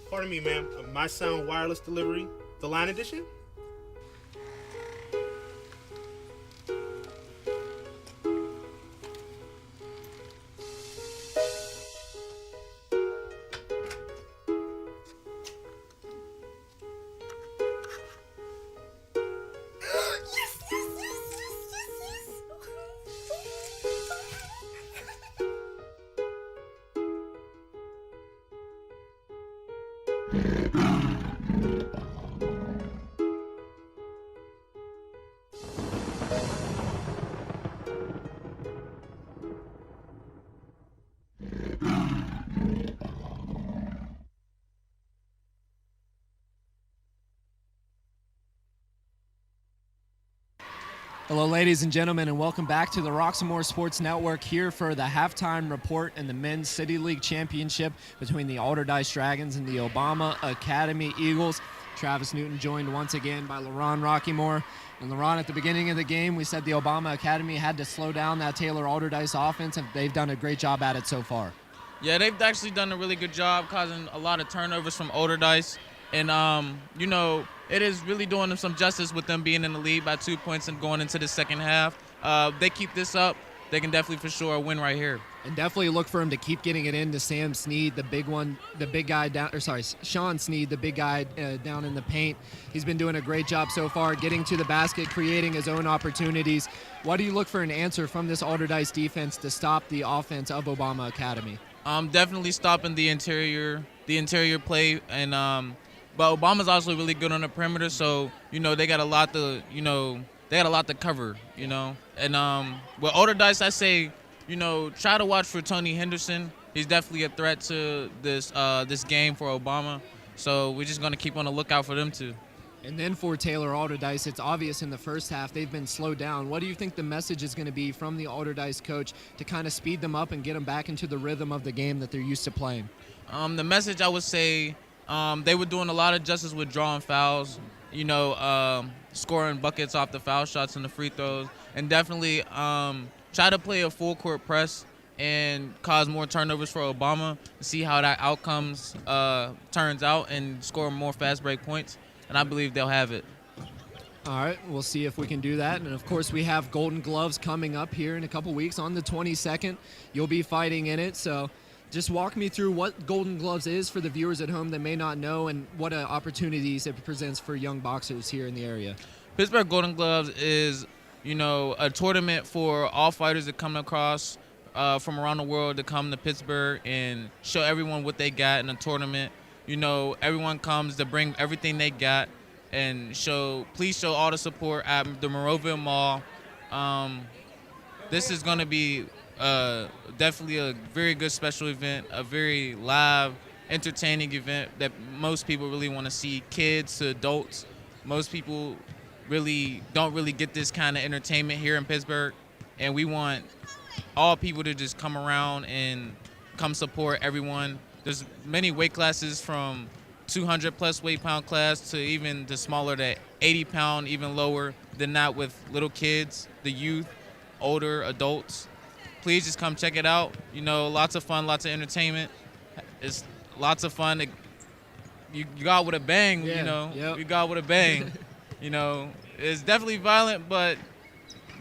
Pardon me, ma'am. My Sound Wireless Delivery, the Line Edition? Hello, ladies and gentlemen, and welcome back to the Roxamore Sports Network here for the halftime report in the Men's City League Championship between the Allderdice Dragons and the Obama Academy Eagles. Travis Newton joined once again by LaRon Rockymore. And LaRon, at the beginning of the game, we said the Obama Academy had to slow down that Taylor Allderdice offense, and they've done a great job at it so far. Yeah, they've actually done a really good job causing a lot of turnovers from Allderdice. And, it is really doing them some justice with them being in the lead by 2 points and going into the second half. They keep this up, they can definitely for sure win right here. And definitely look for him to keep getting it into Sam Sneed, the big one, the big guy down, Sean Sneed, the big guy down in the paint. He's been doing a great job so far, getting to the basket, creating his own opportunities. What do you look for an answer from this Allderdice defense to stop the offense of Obama Academy? Definitely stopping the interior play, and but Obama's also really good on the perimeter, so they got a lot to cover, and with Allderdice, I say try to watch for Tony Henderson. He's definitely a threat to this game for Obama, so we're just going to keep on the lookout for them too. And then for Taylor Allderdice, it's obvious in the first half they've been slowed down. What do you think the message is going to be from the Allderdice coach to kind of speed them up and get them back into the rhythm of the game that they're used to playing? The message, I would say, they were doing a lot of justice with drawing fouls, scoring buckets off the foul shots and the free throws, and definitely try to play a full court press and cause more turnovers for Obama, see how that outcomes turns out, and score more fast break points. And I believe they'll have it. All right, we'll see if we can do that. And, of course, we have Golden Gloves coming up here in a couple weeks on the 22nd. You'll be fighting in it. So just walk me through what Golden Gloves is for the viewers at home that may not know, and what opportunities it presents for young boxers here in the area. Pittsburgh Golden Gloves is, a tournament for all fighters that come across from around the world to come to Pittsburgh and show everyone what they got in a tournament. Everyone comes to bring everything they got and please show all the support at the Monroeville Mall. This is going to be definitely a very good special event, a very live, entertaining event that most people really want to see, kids to adults. Most people don't really get this kind of entertainment here in Pittsburgh, and we want all people to just come around and come support everyone. There's many weight classes from 200 plus weight pound class to even the smaller, the 80 pound, even lower than that, with little kids, the youth, older adults. Please just come check it out. Lots of fun, lots of entertainment. It's lots of fun. You got with a bang, Yep. You got with a bang. It's definitely violent, but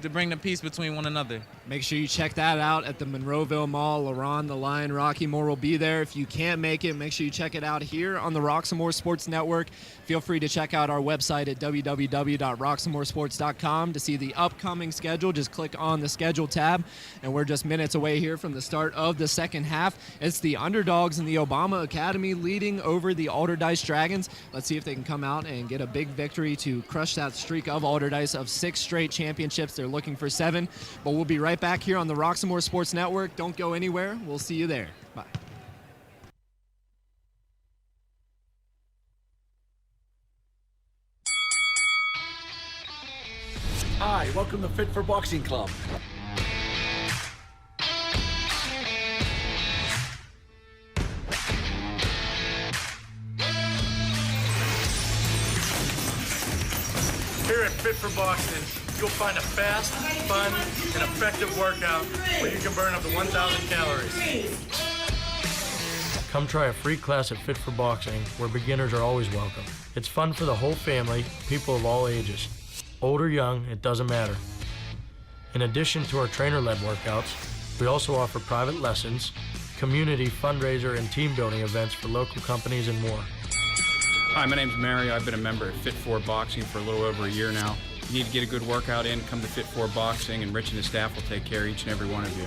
to bring the peace between one another. Make sure you check that out at the Monroeville Mall. LaRon, the Lion, Rockymore will be there. If you can't make it, make sure you check it out here on the Roxamore Sports Network. Feel free to check out our website at www.roxamoresports.com to see the upcoming schedule. Just click on the schedule tab, and we're just minutes away here from the start of the second half. It's the underdogs in the Obama Academy leading over the Allderdice Dragons. Let's see if they can come out and get a big victory to crush that streak of Allderdice of 6 straight championships. They're looking for 7, but we'll be right back here on the Roxamore Sports Network. Don't go anywhere. We'll see you there. Bye. Hi, welcome to Fit for Boxing Club. Here at Fit for Boxing, you'll find a fast, fun, and effective workout where you can burn up to 1,000 calories. Come try a free class at Fit for Boxing, where beginners are always welcome. It's fun for the whole family, people of all ages. Old or young, it doesn't matter. In addition to our trainer-led workouts, we also offer private lessons, community, fundraiser, and team building events for local companies and more. Hi, my name's Mario. I've been a member at Fit for Boxing for a little over a year now. You need to get a good workout in, come to Fit for Boxing, and Rich and his staff will take care of each and every one of you.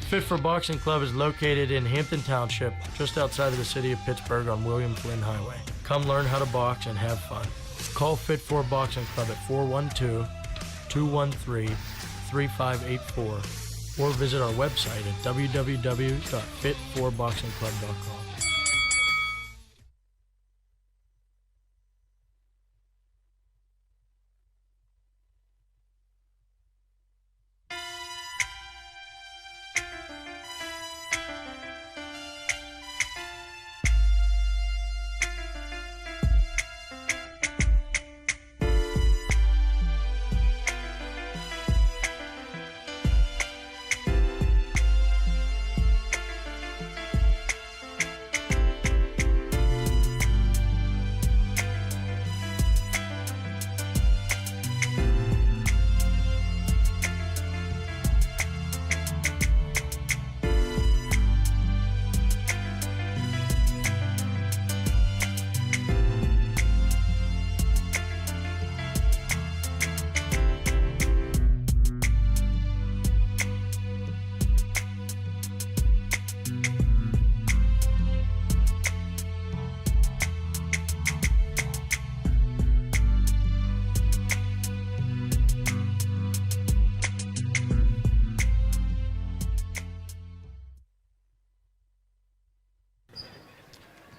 Fit for Boxing Club is located in Hampton Township, just outside of the city of Pittsburgh on William Flynn Highway. Come learn how to box and have fun. Call Fit for Boxing Club at 412-213-3584 or visit our website at www.fit4boxingclub.com.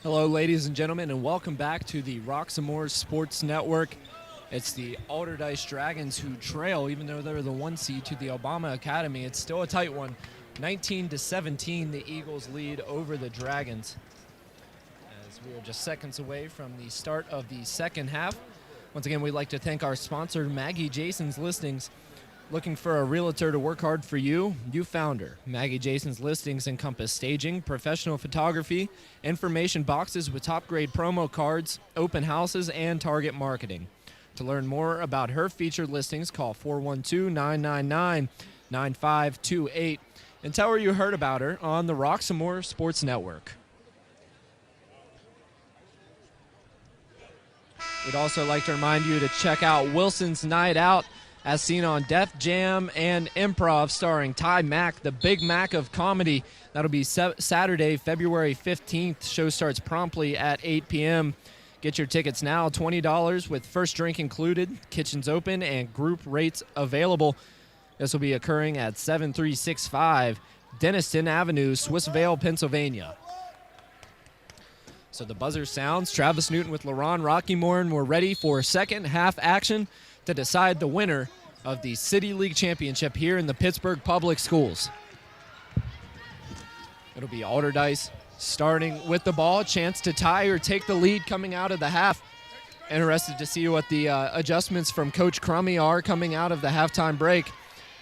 Hello, ladies and gentlemen, and welcome back to the Roxamore Sports Network. It's the Allderdice Dragons who trail, even though they're the 1 seed, to the Obama Academy. It's still a tight one. 19-17, the Eagles lead over the Dragons. As we are just seconds away from the start of the second half. Once again, we'd like to thank our sponsor, Maggie Jason's Listings. Looking for a realtor to work hard for you? You found her. Maggie Jason's Listings encompass staging, professional photography, information boxes with top-grade promo cards, open houses, and target marketing. To learn more about her featured listings, call 412-999-9528 and tell her you heard about her on the Roxamore Sports Network. We'd also like to remind you to check out Wilson's Night Out, as seen on Def Jam and Improv, starring Ty Mack, the Big Mac of comedy. That'll be Saturday, February 15th. Show starts promptly at 8 p.m. Get your tickets now, $20 with first drink included, kitchens open, and group rates available. This will be occurring at 7365 Denniston Avenue, Swissvale, Pennsylvania. So the buzzer sounds. Travis Newton with LaRon Rockymore, and we're ready for second half action to decide the winner of the City League Championship here in the Pittsburgh Public Schools. It'll be Allderdice starting with the ball, a chance to tie or take the lead coming out of the half. Interested to see what the adjustments from Coach Crummy are coming out of the halftime break.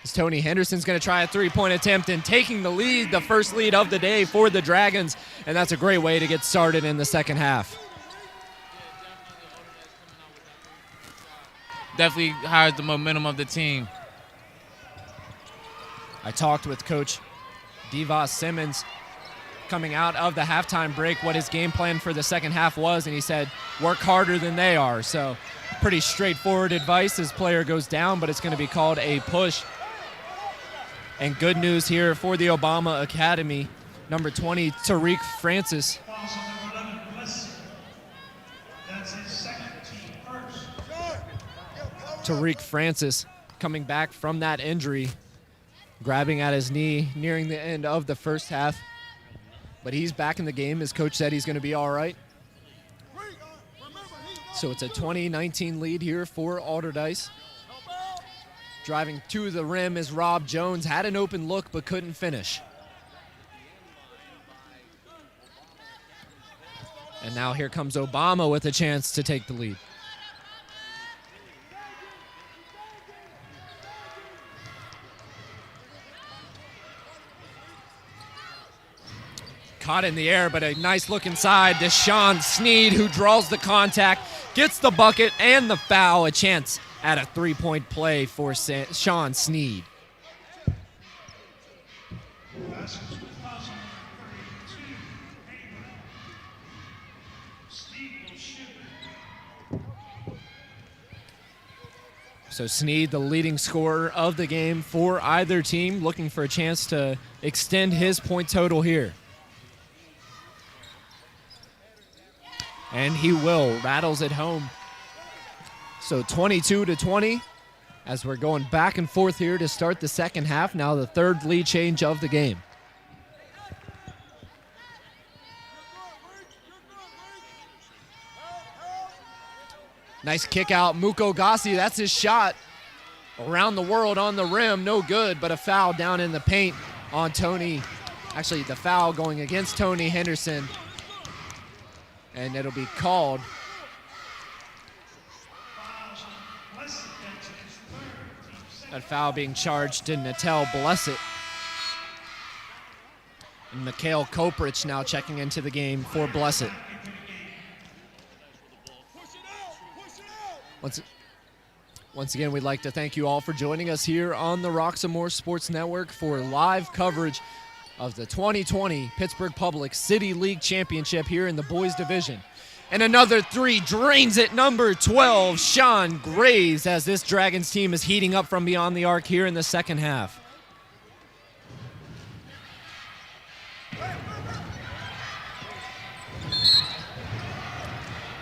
As Tony Henderson's going to try a three-point attempt and taking the lead, the first lead of the day for the Dragons, and that's a great way to get started in the second half. Definitely hires the momentum of the team. I talked with Coach Devos Simmons coming out of the halftime break what his game plan for the second half was, and he said, work harder than they are. So pretty straightforward advice as player goes down, but it's going to be called a push. And good news here for the Obama Academy. Number 20, Tariq Francis. Tariq Francis coming back from that injury, grabbing at his knee nearing the end of the first half. But he's back in the game. His coach said he's going to be all right. So it's a 20-19 lead here for Allderdice. Driving to the rim is Rob Jones. Had an open look but couldn't finish. And now here comes Obama with a chance to take the lead. Caught in the air, but a nice look inside to Sean Sneed, who draws the contact, gets the bucket and the foul. A chance at a three-point play for Sean Sneed. So Sneed, the leading scorer of the game for either team, looking for a chance to extend his point total here. And he will. Rattles it home. So 22-20 as we're going back and forth here to start the second half. Now the third lead change of the game. Nice kick out, Muko Gassi. That's his shot. Around the world on the rim, no good, but a foul down in the paint on Tony. Actually, the foul going against Tony Henderson. And it'll be called. That foul being charged to Natel Blessett. And Mikhail Koprich now checking into the game for Blessett. Once again, we'd like to thank you all for joining us here on the Roxamore Sports Network for live coverage of the 2020 Pittsburgh Public City League Championship here in the boys division. And another three drains it, number 12, Sean Graves, as this Dragons team is heating up from beyond the arc here in the second half.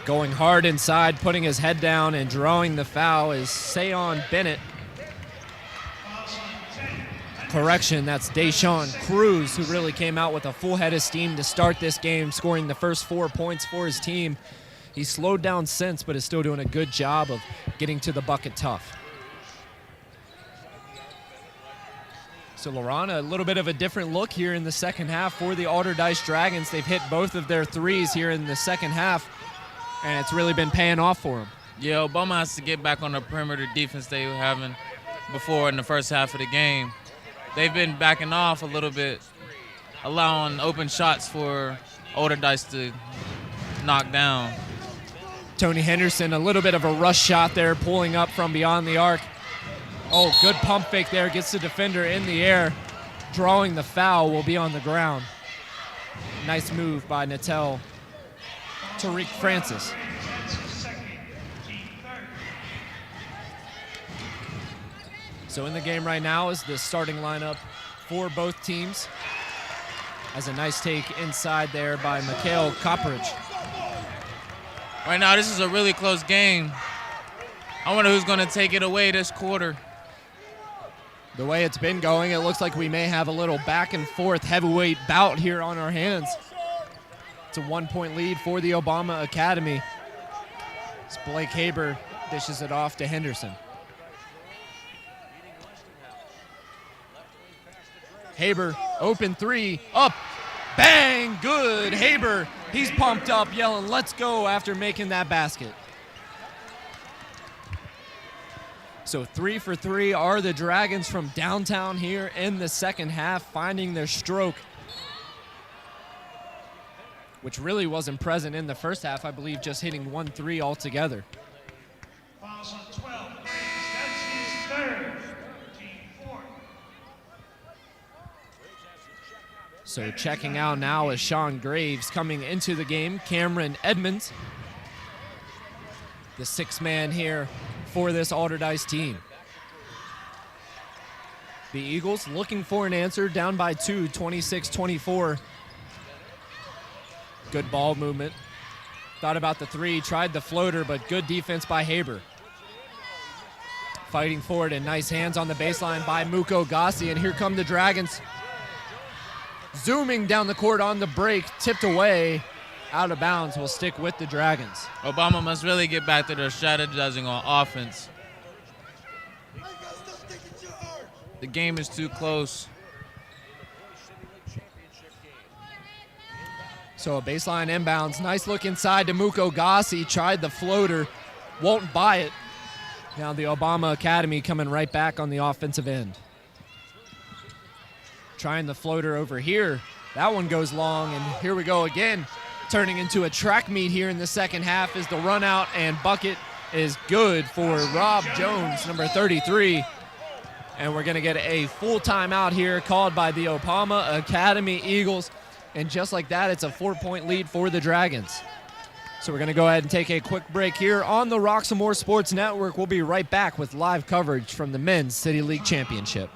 Going hard inside, putting his head down and drawing the foul is Sayon Bennett. Correction, that's Deshaun Cruz, who really came out with a full head of steam to start this game, scoring the first 4 points for his team. He's slowed down since, but is still doing a good job of getting to the bucket tough. So Lorana, a little bit of a different look here in the second half for the Allderdice Dragons. They've hit both of their threes here in the second half, and it's really been paying off for them. Yeah, Obama has to get back on the perimeter defense they were having before in the first half of the game. They've been backing off a little bit, allowing open shots for Allderdice to knock down. Tony Henderson, a little bit of a rush shot there, pulling up from beyond the arc. Oh, good pump fake there, gets the defender in the air. Drawing the foul, will be on the ground. Nice move by Natel. Tariq Francis. So in the game right now is the starting lineup for both teams. As a nice take inside there by Mikhail Koprich. Right now, this is a really close game. I wonder who's going to take it away this quarter. The way it's been going, it looks like we may have a little back and forth heavyweight bout here on our hands. It's a 1-point lead for the Obama Academy. As Blake Haber dishes it off to Henderson. Haber, open three, up, bang, good. Haber, he's pumped up, yelling, let's go, after making that basket. So 3 for 3 are the Dragons from downtown here in the second half, finding their stroke, which really wasn't present in the first half, I believe, just hitting 1 3 altogether. Fouls on 12, that's his third. So checking out now is Sean Graves. Coming into the game, Cameron Edmonds, the 6th man here for this Allderdice team. The Eagles looking for an answer, down by 2, 26-24. Good ball movement. Thought about the 3, tried the floater, but good defense by Haber. Fighting forward and nice hands on the baseline by Muko Gassi, and here come the Dragons. Zooming down the court on the break, tipped away, out of bounds, will stick with the Dragons. Obama must really get back to their strategizing on offense. The game is too close. So a baseline inbounds, nice look inside to Muko Gassi, tried the floater, won't buy it. Now the Obama Academy coming right back on the offensive end. Trying the floater over here That one goes long, and here we go again, turning into a track meet here in the second half as the run out and bucket is good for Rob Jones, number 33. And we're going to get a full timeout here called by the Obama Academy Eagles. And just like that, it's a 4-point lead for the Dragons. So we're going to go ahead and take a quick break here on the Roxamore Sports Network. We'll be right back with live coverage from the Men's City League Championship.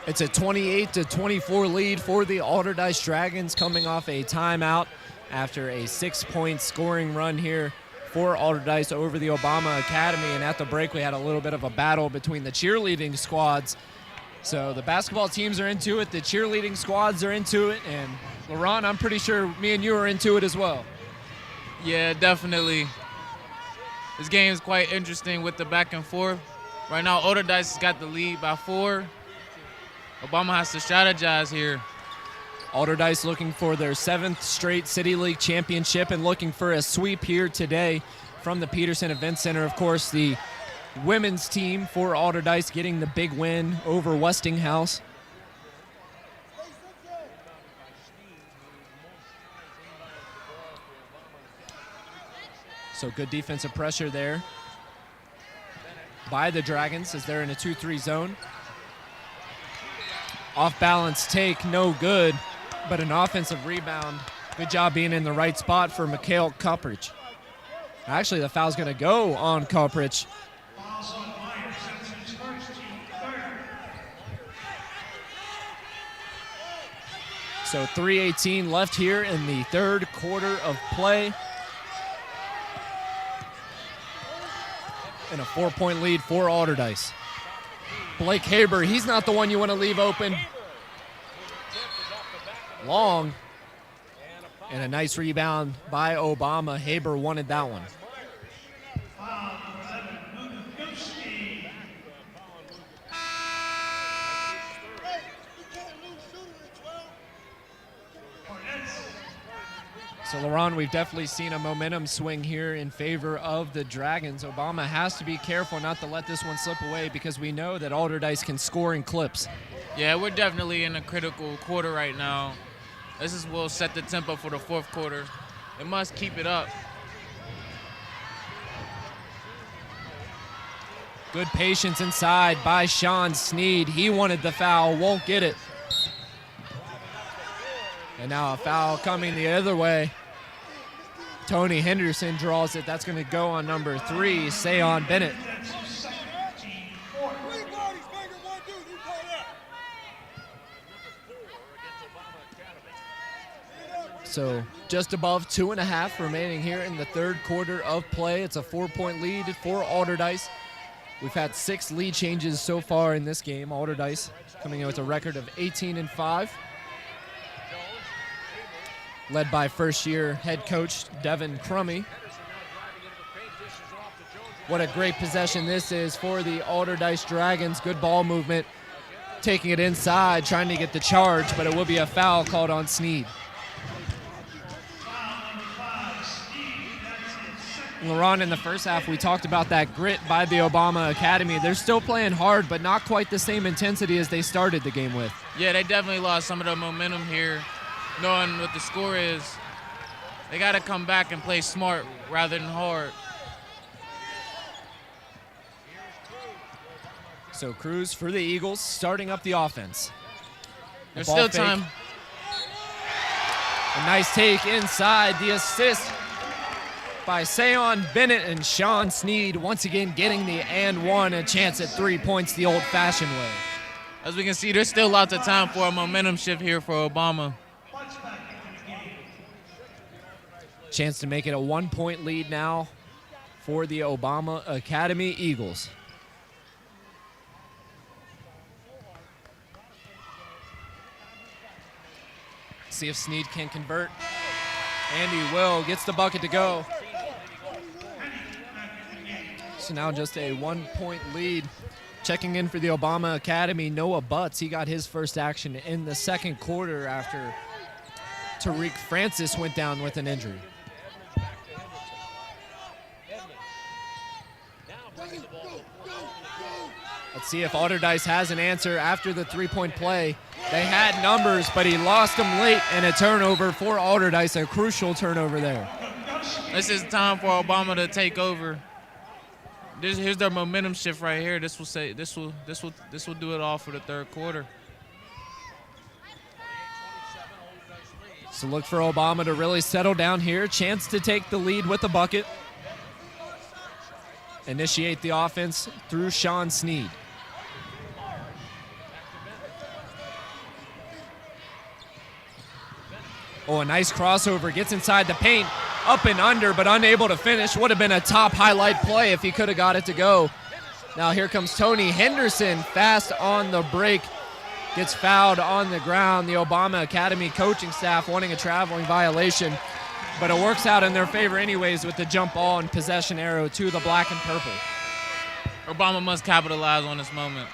It's a 28-24 lead for the Allderdice Dragons coming off a timeout after a 6-point scoring run here for Allderdice over the Obama Academy. And at the break, we had a little bit of a battle between the cheerleading squads. So the basketball teams are into it, the cheerleading squads are into it, and LaRon, I'm pretty sure me and you are into it as well. Yeah, definitely. This game is quite interesting with the back and forth. Right now, Allderdice has got the lead by 4. Obama has to strategize here. Allderdice looking for their 7th straight City League championship and looking for a sweep here today from the Peterson Event Center. Of course, the women's team for Allderdice getting the big win over Westinghouse. So good defensive pressure there by the Dragons as they're in a 2-3 zone. Off balance take, no good, but an offensive rebound. Good job being in the right spot for Mikhail Kuprich. Actually, the foul's going to go on Kuprich. So 3:18 left here in the third quarter of play. And a 4-point lead for Allderdice. Blake Haber, he's not the one you want to leave open. Long. And a nice rebound by Obama. Haber wanted that one. So, LaRon, we've definitely seen a momentum swing here in favor of the Dragons. Obama has to be careful not to let this one slip away because we know that Allderdice can score in clips. Yeah, we're definitely in a critical quarter right now. This will set the tempo for the fourth quarter. It must keep it up. Good patience inside by Sean Sneed. He wanted the foul, won't get it. And now a foul coming the other way. Tony Henderson draws it. That's going to go on number 3, Sayon Bennett. So just above 2.5 remaining here in the third quarter of play. It's a 4-point lead for Allderdice. We've had 6 lead changes so far in this game. Allderdice coming in with a record of 18-5. Led by first-year head coach Devin Crummy. What a great possession this is for the Allderdice Dragons. Good ball movement, taking it inside, trying to get the charge, but it will be a foul called on Sneed. LaRon, in the first half, we talked about that grit by the Obama Academy. They're still playing hard, but not quite the same intensity as they started the game with. Yeah, they definitely lost some of the momentum here. Knowing what the score is, they got to come back and play smart rather than hard. So Cruz for the Eagles, starting up the offense. There's still time. A nice take inside. The assist by Sayon Bennett and Sean Sneed once again getting the and one, a chance at 3 points the old-fashioned way. As we can see, there's still lots of time for a momentum shift here for Obama. Chance to make it a 1-point lead now for the Obama Academy Eagles. See if Snead can convert. And he will. Gets the bucket to go. So now just a 1-point lead. Checking in for the Obama Academy, Noah Butts. He got his first action in the second quarter after Tariq Francis went down with an injury. Let's see if Allderdice has an answer after the three-point play. They had numbers, but he lost them late, and a turnover for Allderdice, a crucial turnover there. This is time for Obama to take over. Here's their momentum shift right here. This will do it all for the third quarter. So look for Obama to really settle down here. Chance to take the lead with the bucket. Initiate the offense through Sean Snead. Oh, a nice crossover. Gets inside the paint. Up and under, but unable to finish. Would have been a top highlight play if he could have got it to go. Now here comes Tony Henderson, fast on the break. Gets fouled on the ground. The Obama Academy coaching staff wanting a traveling violation, but it works out in their favor anyways with the jump ball and possession arrow to the black and purple. Obama must capitalize on this moment.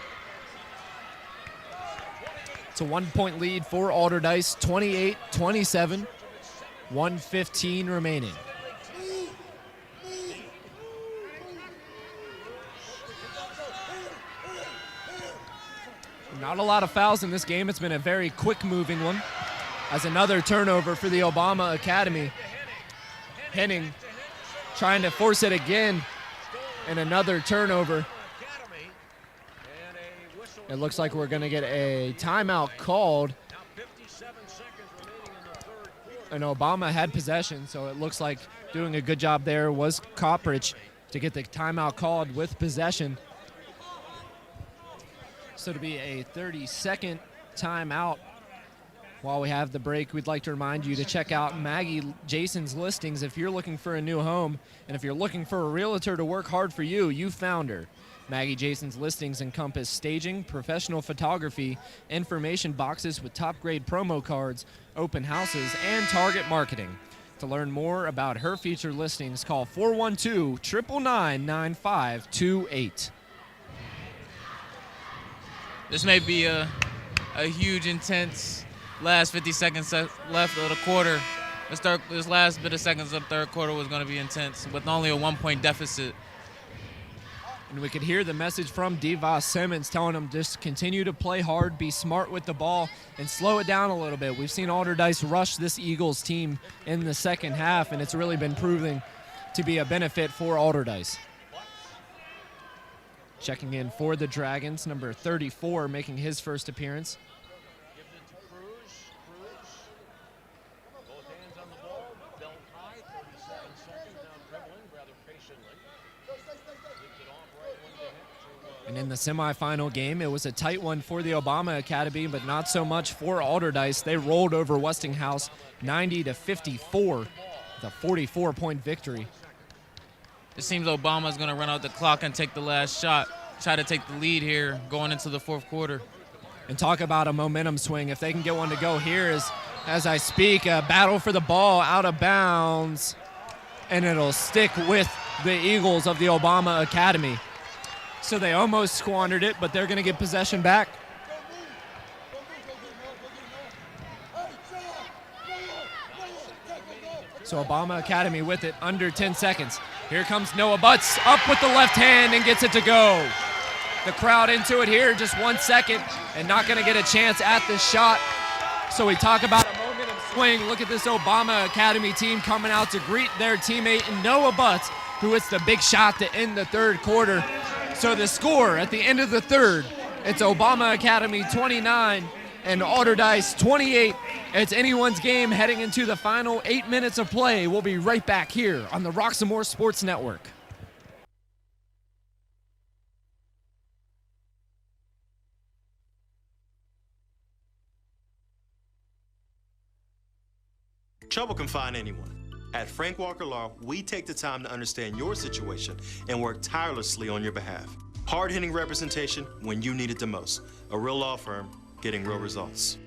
It's a 1-point lead for Allderdice, 28-27. 1:15 remaining. Not a lot of fouls in this game. It's been a very quick-moving one. As another turnover for the Obama Academy. Henning trying to force it again, and another turnover. It looks like we're going to get a timeout called. And Obama had possession, so it looks like doing a good job there was Coppridge to get the timeout called with possession. So to be a 30-second timeout. While we have the break, we'd like to remind you to check out Maggie Jason's listings if you're looking for a new home. And if you're looking for a realtor to work hard for you, you found her. Maggie Jason's listings encompass staging, professional photography, information boxes with top-grade promo cards, open houses, and target marketing. To learn more about her featured listings, call 412-999-9528. This may be a huge, intense last 50 seconds left of the quarter. This last bit of seconds of the third quarter was going to be intense with only a 1-point deficit. And we could hear the message from Devos Simmons telling him just continue to play hard, be smart with the ball, and slow it down a little bit. We've seen Allderdice rush this Eagles team in the second half, and it's really been proving to be a benefit for Allderdice. Checking in for the Dragons, number 34, making his first appearance. And in the semifinal game, it was a tight one for the Obama Academy, but not so much for Allderdice. They rolled over Westinghouse 90-54, the 44-point victory. It seems Obama's going to run out the clock and take the last shot, try to take the lead here going into the fourth quarter. And talk about a momentum swing. If they can get one to go here as I speak, a battle for the ball out of bounds, and it'll stick with the Eagles of the Obama Academy. So they almost squandered it, but they're going to get possession back. So Obama Academy with it, under 10 seconds. Here comes Noah Butts, up with the left hand and gets it to go. The crowd into it here, just 1 second, and not going to get a chance at the shot. So we talk about a momentum swing. Look at this Obama Academy team coming out to greet their teammate Noah Butts, who hits the big shot to end the third quarter. So the score at the end of the third, it's Obama Academy 29 and Allderdice 28. It's anyone's game heading into the final 8 minutes of play. We'll be right back here on the Roxamore Sports Network. Trouble can find anyone. At Frank Walker Law, we take the time to understand your situation and work tirelessly on your behalf. Hard-hitting representation when you need it the most. A real law firm getting real results.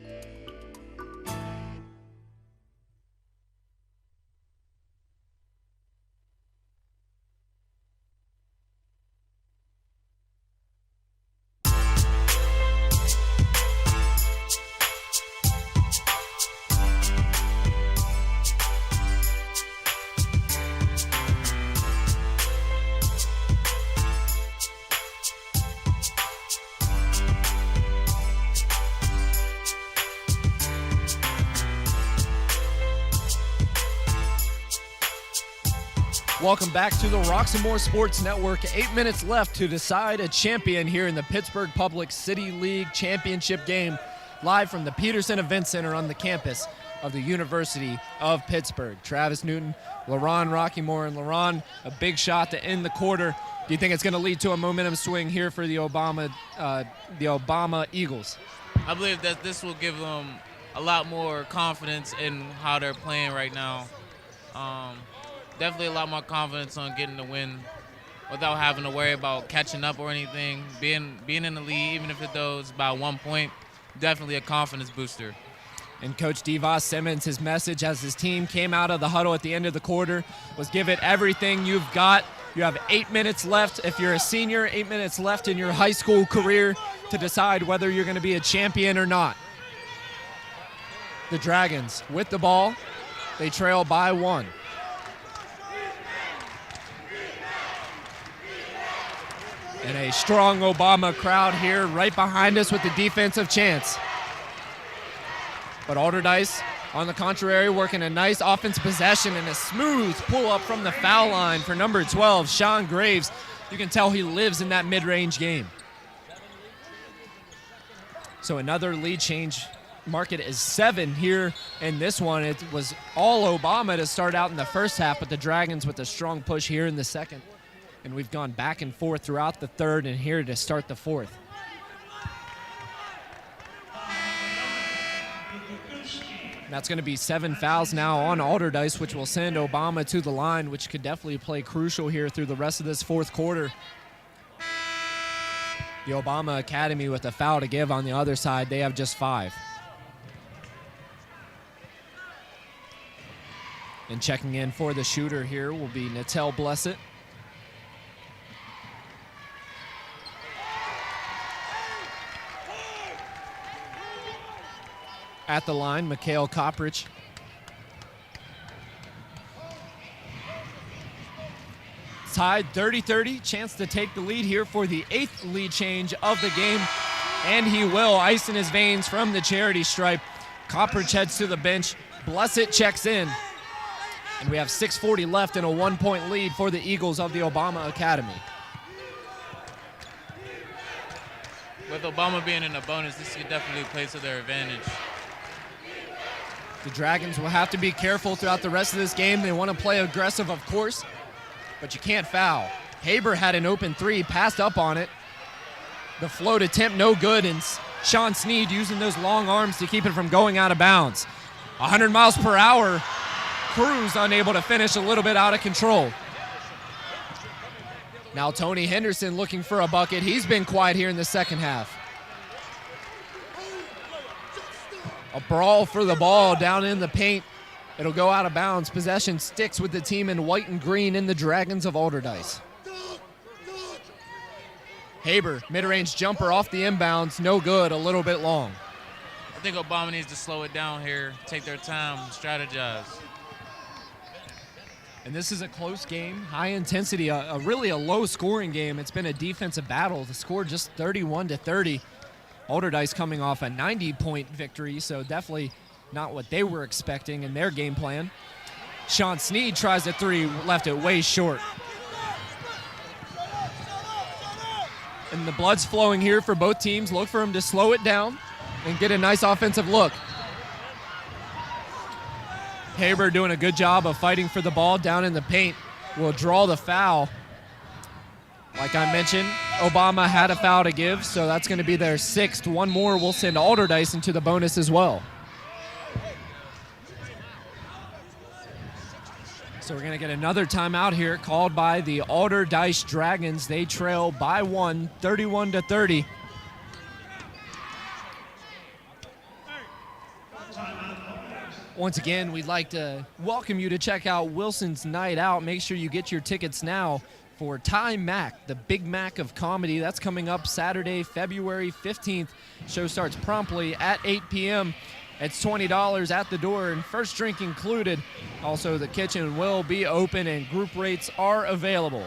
Welcome back to the Roxamore Sports Network. 8 minutes left to decide a champion here in the Pittsburgh Public City League Championship game, live from the Peterson Event Center on the campus of the University of Pittsburgh. Travis Newton, LaRon Rockymore, and LaRon, a big shot to end the quarter. Do you think it's going to lead to a momentum swing here for the Obama Eagles? I believe that this will give them a lot more confidence in how they're playing right now. Definitely a lot more confidence on getting the win without having to worry about catching up or anything. Being in the lead, even if it goes by 1 point, definitely a confidence booster. And Coach DeVos Simmons, his message as his team came out of the huddle at the end of the quarter was give it everything you've got. You have 8 minutes left. If you're a senior, 8 minutes left in your high school career to decide whether you're going to be a champion or not. The Dragons with the ball. They trail by 1. And a strong Obama crowd here right behind us with the defensive chance. But Allderdice, on the contrary, working a nice offense possession and a smooth pull-up from the foul line for number 12, Sean Graves. You can tell he lives in that mid-range game. So another lead change. Market is 7 here in this one. It was all Obama to start out in the first half, but the Dragons with a strong push here in the second. And we've gone back and forth throughout the third and here to start the fourth. That's going to be 7 fouls now on Allderdice, which will send Obama to the line, which could definitely play crucial here through the rest of this fourth quarter. The Obama Academy with a foul to give on the other side. They have just 5. And checking in for the shooter here will be Natel Blessett. At the line, Mikhail Koprich. Tied 30-30, chance to take the lead here for the 8th lead change of the game. And he will, ice in his veins from the charity stripe. Koprich heads to the bench. Blessett checks in. And we have 6:40 left in a 1-point lead for the Eagles of the Obama Academy. With Obama being in a bonus, this could definitely play to their advantage. The Dragons will have to be careful throughout the rest of this game. They want to play aggressive, of course, but you can't foul. Haber had an open 3, passed up on it. The float attempt no good, and Sean Sneed using those long arms to keep it from going out of bounds. 100 miles per hour. Cruz unable to finish, a little bit out of control. Now Tony Henderson looking for a bucket. He's been quiet here in the second half. A brawl for the ball down in the paint. It'll go out of bounds. Possession sticks with the team in white and green in the Dragons of Allderdice. Haber, mid-range jumper off the inbounds. No good, a little bit long. I think Obama needs to slow it down here, take their time, strategize. And this is a close game, high intensity, really a low scoring game. It's been a defensive battle. The score just 31-30. Allderdice coming off a 90-point victory, so definitely not what they were expecting in their game plan. Sean Sneed tries a 3, left it way short. And the blood's flowing here for both teams. Look for him to slow it down and get a nice offensive look. Haber doing a good job of fighting for the ball down in the paint. Will draw the foul. Like I mentioned, Obama had a foul to give, so that's going to be their 6th. One more will send Allderdice into the bonus as well. So we're going to get another timeout here called by the Allderdice Dragons. They trail by 1, 31-30. Once again, we'd like to welcome you to check out Wilson's Night Out. Make sure you get your tickets now for Ty Mac, the Big Mac of comedy. That's coming up Saturday, February 15th. Show starts promptly at 8 p.m. It's $20 at the door and first drink included. Also, the kitchen will be open and group rates are available.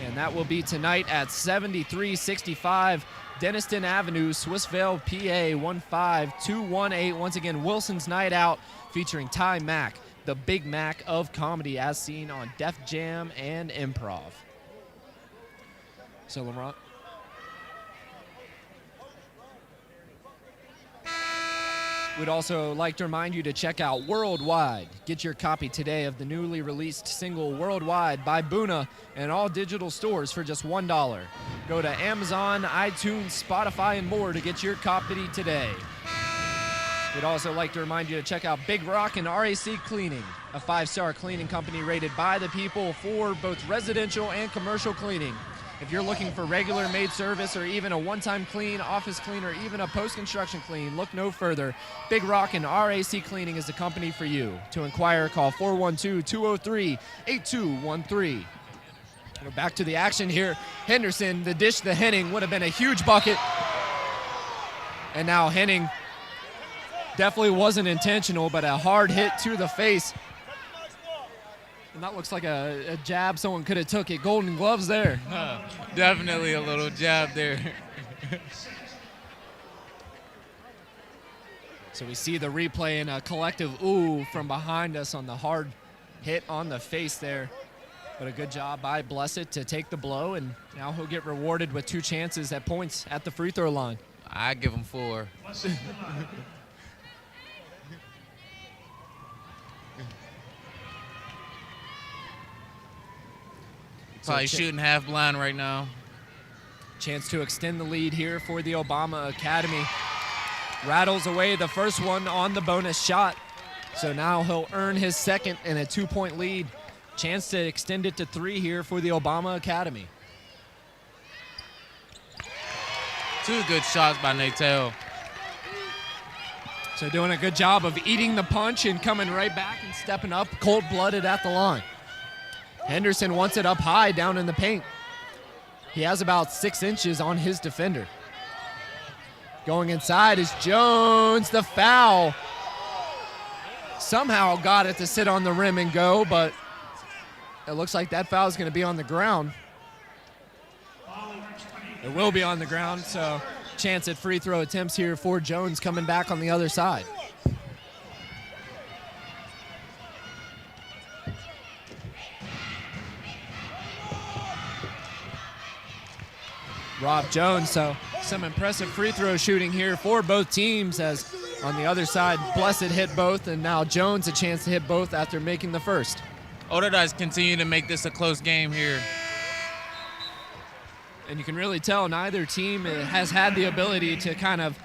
And that will be tonight at 7365 Denniston Avenue, Swissvale, PA 15218. Once again, Wilson's Night Out featuring Ty Mac, the Big Mac of comedy, as seen on Def Jam and Improv. So, Laurent. We'd also like to remind you to check out Worldwide. Get your copy today of the newly released single Worldwide by Boona and all digital stores for just $1. Go to Amazon, iTunes, Spotify, and more to get your copy today. We'd also like to remind you to check out Big Rock and RAC Cleaning, a 5-star cleaning company rated by the people for both residential and commercial cleaning. If you're looking for regular maid service or even a one-time clean, office clean, or even a post-construction clean, look no further. Big Rock and RAC Cleaning is the company for you. To inquire, call 412-203-8213. We're back to the action here. Henderson, the dish, the Henning would have been a huge bucket. And now Henning definitely wasn't intentional, but a hard hit to the face. And that looks like a jab someone could have took it. Golden Gloves there. Definitely a little jab there. So we see the replay and a collective ooh from behind us on the hard hit on the face there. But a good job by Blessed to take the blow, and now he'll get rewarded with 2 chances at points at the free throw line. I give him 4. Probably shooting half blind right now. Chance to extend the lead here for the Obama Academy. Rattles away the first one on the bonus shot. So now he'll earn his second and a 2-point lead. Chance to extend it to 3 here for the Obama Academy. 2 good shots by Natel. So doing a good job of eating the punch and coming right back and stepping up cold-blooded at the line. Henderson wants it up high down in the paint. He has about 6 inches on his defender. Going inside is Jones, the foul. Somehow got it to sit on the rim and go, but it looks like that foul is going to be on the ground. It will be on the ground, so chance at free throw attempts here for Jones coming back on the other side. Rob Jones, so some impressive free throw shooting here for both teams, as on the other side, Blessed hit both, and now Jones a chance to hit both after making the first. Allderdice continue to make this a close game here. And you can really tell neither team has had the ability to kind of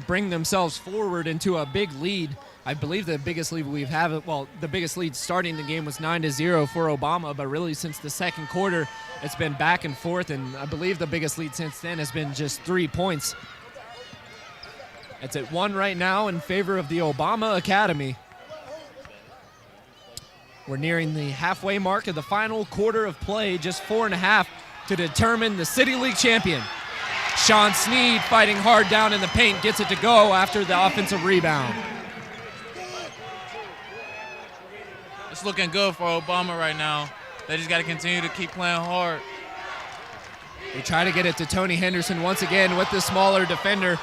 bring themselves forward into a big lead. I believe the biggest lead we've had, well, the biggest lead starting the game was 9-0 for Obama, but really since the second quarter, it's been back and forth, and I believe the biggest lead since then has been just 3 points. It's at 1 right now in favor of the Obama Academy. We're nearing the halfway mark of the final quarter of play, just 4.5 to determine the City League champion. Sean Sneed fighting hard down in the paint, gets it to go after the offensive rebound. It's looking good for Obama right now. They just got to continue to keep playing hard. They try to get it to Tony Henderson once again with the smaller defender.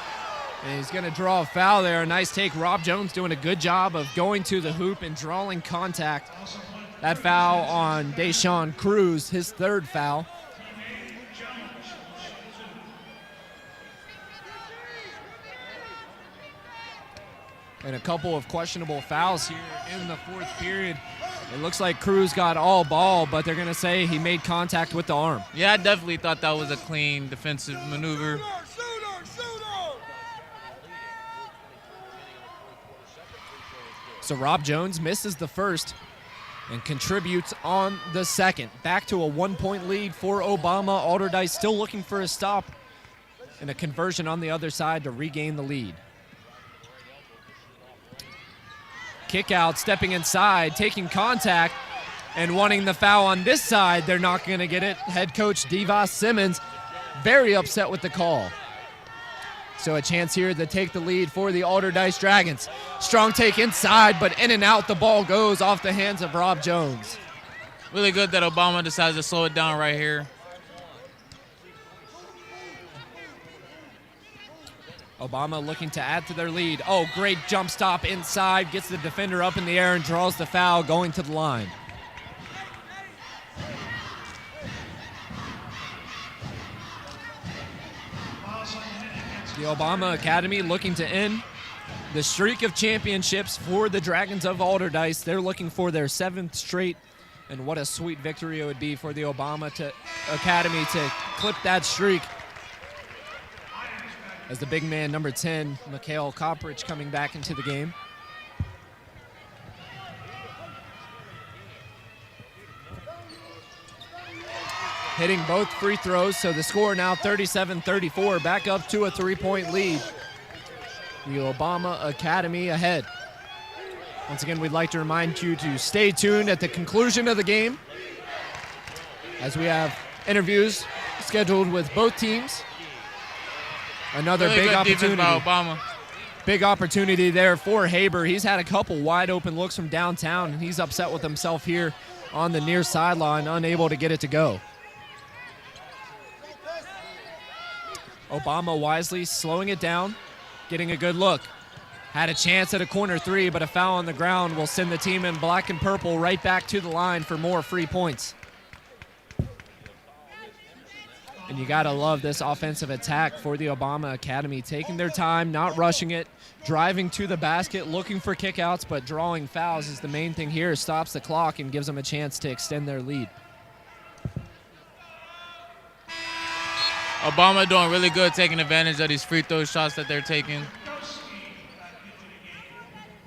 And he's going to draw a foul there. A nice take. Rob Jones doing a good job of going to the hoop and drawing contact. That foul on Deshaun Cruz, his 3rd foul. And a couple of questionable fouls here in the 4th period. It looks like Cruz got all ball, but they're going to say he made contact with the arm. Yeah, I definitely thought that was a clean defensive maneuver. So Rob Jones misses the first. and contributes on the second. Back to a 1-point lead for Obama. Allderdice still looking for a stop and a conversion on the other side to regain the lead. Kick out, stepping inside, taking contact, and wanting the foul on this side. They're not going to get it. Head coach Devos Simmons very upset with the call. So a chance here to take the lead for the Allderdice Dragons. Strong take inside, but in and out the ball goes off the hands of Rob Jones. Really good that Obama decides to slow it down right here. Obama looking to add to their lead. Oh, great jump stop inside. Gets the defender up in the air and draws the foul, going to the line. The Obama Academy looking to end the streak of championships for the Dragons of Allderdice. They're looking for their 7th straight, and what a sweet victory it would be for the Obama Academy to clip that streak. As the big man, number 10, Mikhail Koprich, coming back into the game. Hitting both free throws, so the score now 37-34, back up to a 3-point lead. The Obama Academy ahead. Once again, we'd like to remind you to stay tuned at the conclusion of the game, as we have interviews scheduled with both teams. Another really big opportunity. By Obama. Big opportunity there for Haber. He's had a couple wide open looks from downtown, and he's upset with himself here on the near sideline, unable to get it to go. Obama wisely slowing it down, getting a good look. Had a chance at a corner three, but a foul on the ground will send the team in black and purple right back to the line for more free points. And you got to love this offensive attack for the Obama Academy, taking their time, not rushing it, driving to the basket, looking for kickouts, but drawing fouls is the main thing here. Stops the clock and gives them a chance to extend their lead. Obama doing really good taking advantage of these free throw shots that they're taking.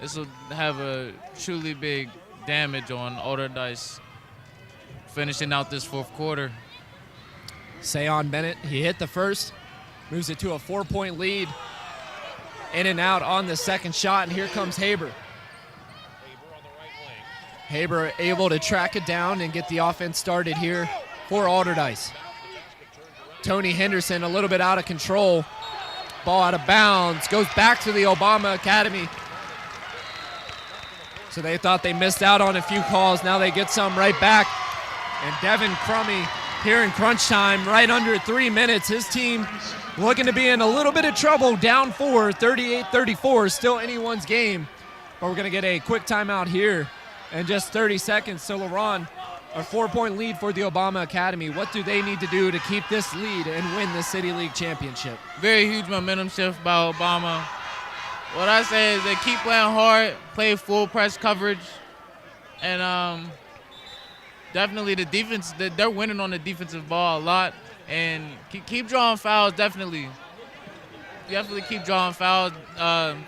This will have a truly big damage on Allderdice finishing out this fourth quarter. Sayon Bennett, he hit the first, moves it to a 4-point lead. In and out on the second shot, and here comes Haber. Haber able to track it down and get the offense started here for Allderdice. Tony Henderson a little bit out of control. Ball out of bounds, goes back to the Obama Academy. So they thought they missed out on a few calls. Now they get some right back. And Devin Crummy here in crunch time, right under 3 minutes. His team looking to be in a little bit of trouble, down 4, 38-34, still anyone's game. But we're going to get a quick timeout here in just 30 seconds. So LaRon, a 4-point lead for the Obama Academy. What do they need to do to keep this lead and win the City League Championship? Very huge momentum shift by Obama. What I say is they keep playing hard, play full press coverage, and definitely the defense, they're winning on the defensive ball a lot, and keep drawing fouls, definitely. Definitely keep drawing fouls,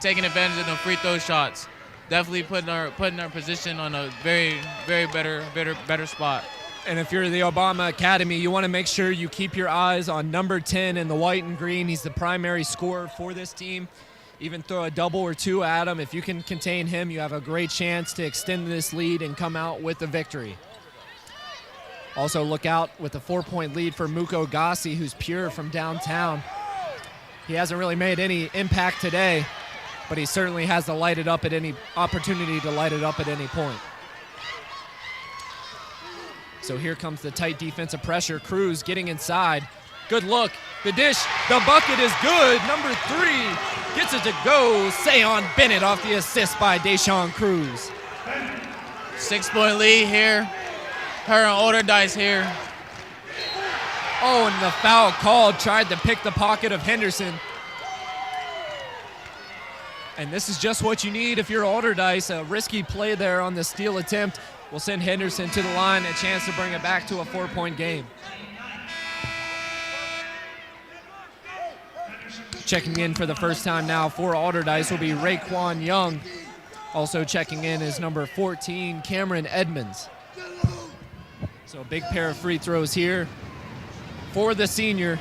taking advantage of the free throw shots. Definitely putting our position on a very, very better spot. And if you're the Obama Academy, you want to make sure you keep your eyes on number 10 in the white and green. He's the primary scorer for this team. Even throw a double or two at him. If you can contain him, you have a great chance to extend this lead and come out with the victory. Also look out with a 4-point lead for Muko Gassi, who's pure from downtown. He hasn't really made any impact today, but he certainly has to light it up at any opportunity to light it up at any point. So here comes the tight defensive pressure. Cruz getting inside. Good look. The dish. The bucket is good. Number 3 gets it to go. Sayon Bennett off the assist by Deshaun Cruz. 6-point lead here. Her and Allderdice here. Oh, and the foul called. Tried to pick the pocket of Henderson. And this is just what you need if you're Allderdice. A risky play there on the steal attempt will send Henderson to the line, a chance to bring it back to a 4-point game. Checking in for the first time now for Allderdice will be Raekwon Young. Also checking in is number 14, Cameron Edmonds. So a big pair of free throws here for the senior.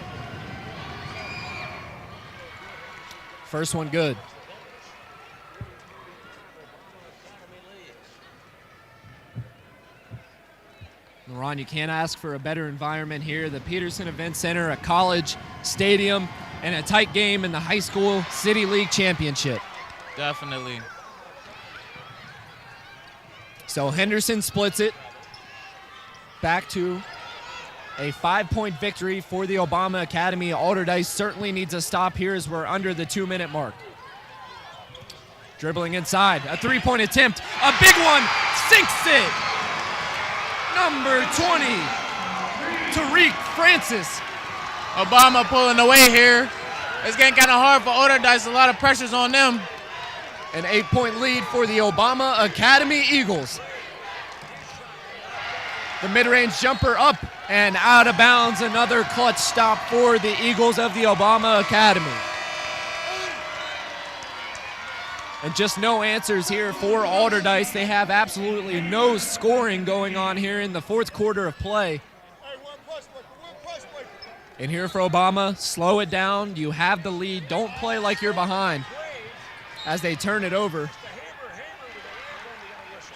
First one good. Ron, you can't ask for a better environment here. The Peterson Event Center, a college stadium, and a tight game in the high school City League Championship. Definitely. So Henderson splits it. Back to a 5-point victory for the Obama Academy. Allderdice certainly needs a stop here as we're under the 2-minute mark. Dribbling inside, a 3-point attempt, a big one, sinks it. Number 20, Tariq Francis. Obama pulling away here. It's getting kind of hard for Allderdice. A lot of pressure's on them. An 8-point lead for the Obama Academy Eagles. The mid-range jumper up and out of bounds. Another clutch stop for the Eagles of the Obama Academy. And just no answers here for Allderdice. They have absolutely no scoring going on here in the fourth quarter of play. And here for Obama, slow it down. You have the lead. Don't play like you're behind as they turn it over.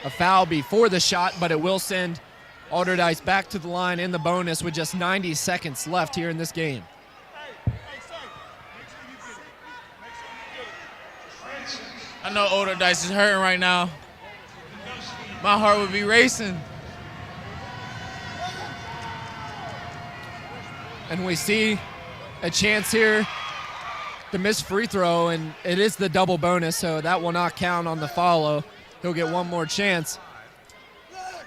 A foul before the shot, but it will send Allderdice back to the line in the bonus with just 90 seconds left here in this game. I know Allderdice is hurting right now. My heart would be racing. And we see a chance here. The missed free throw, and it is the double bonus, so that will not count on the follow. He'll get one more chance.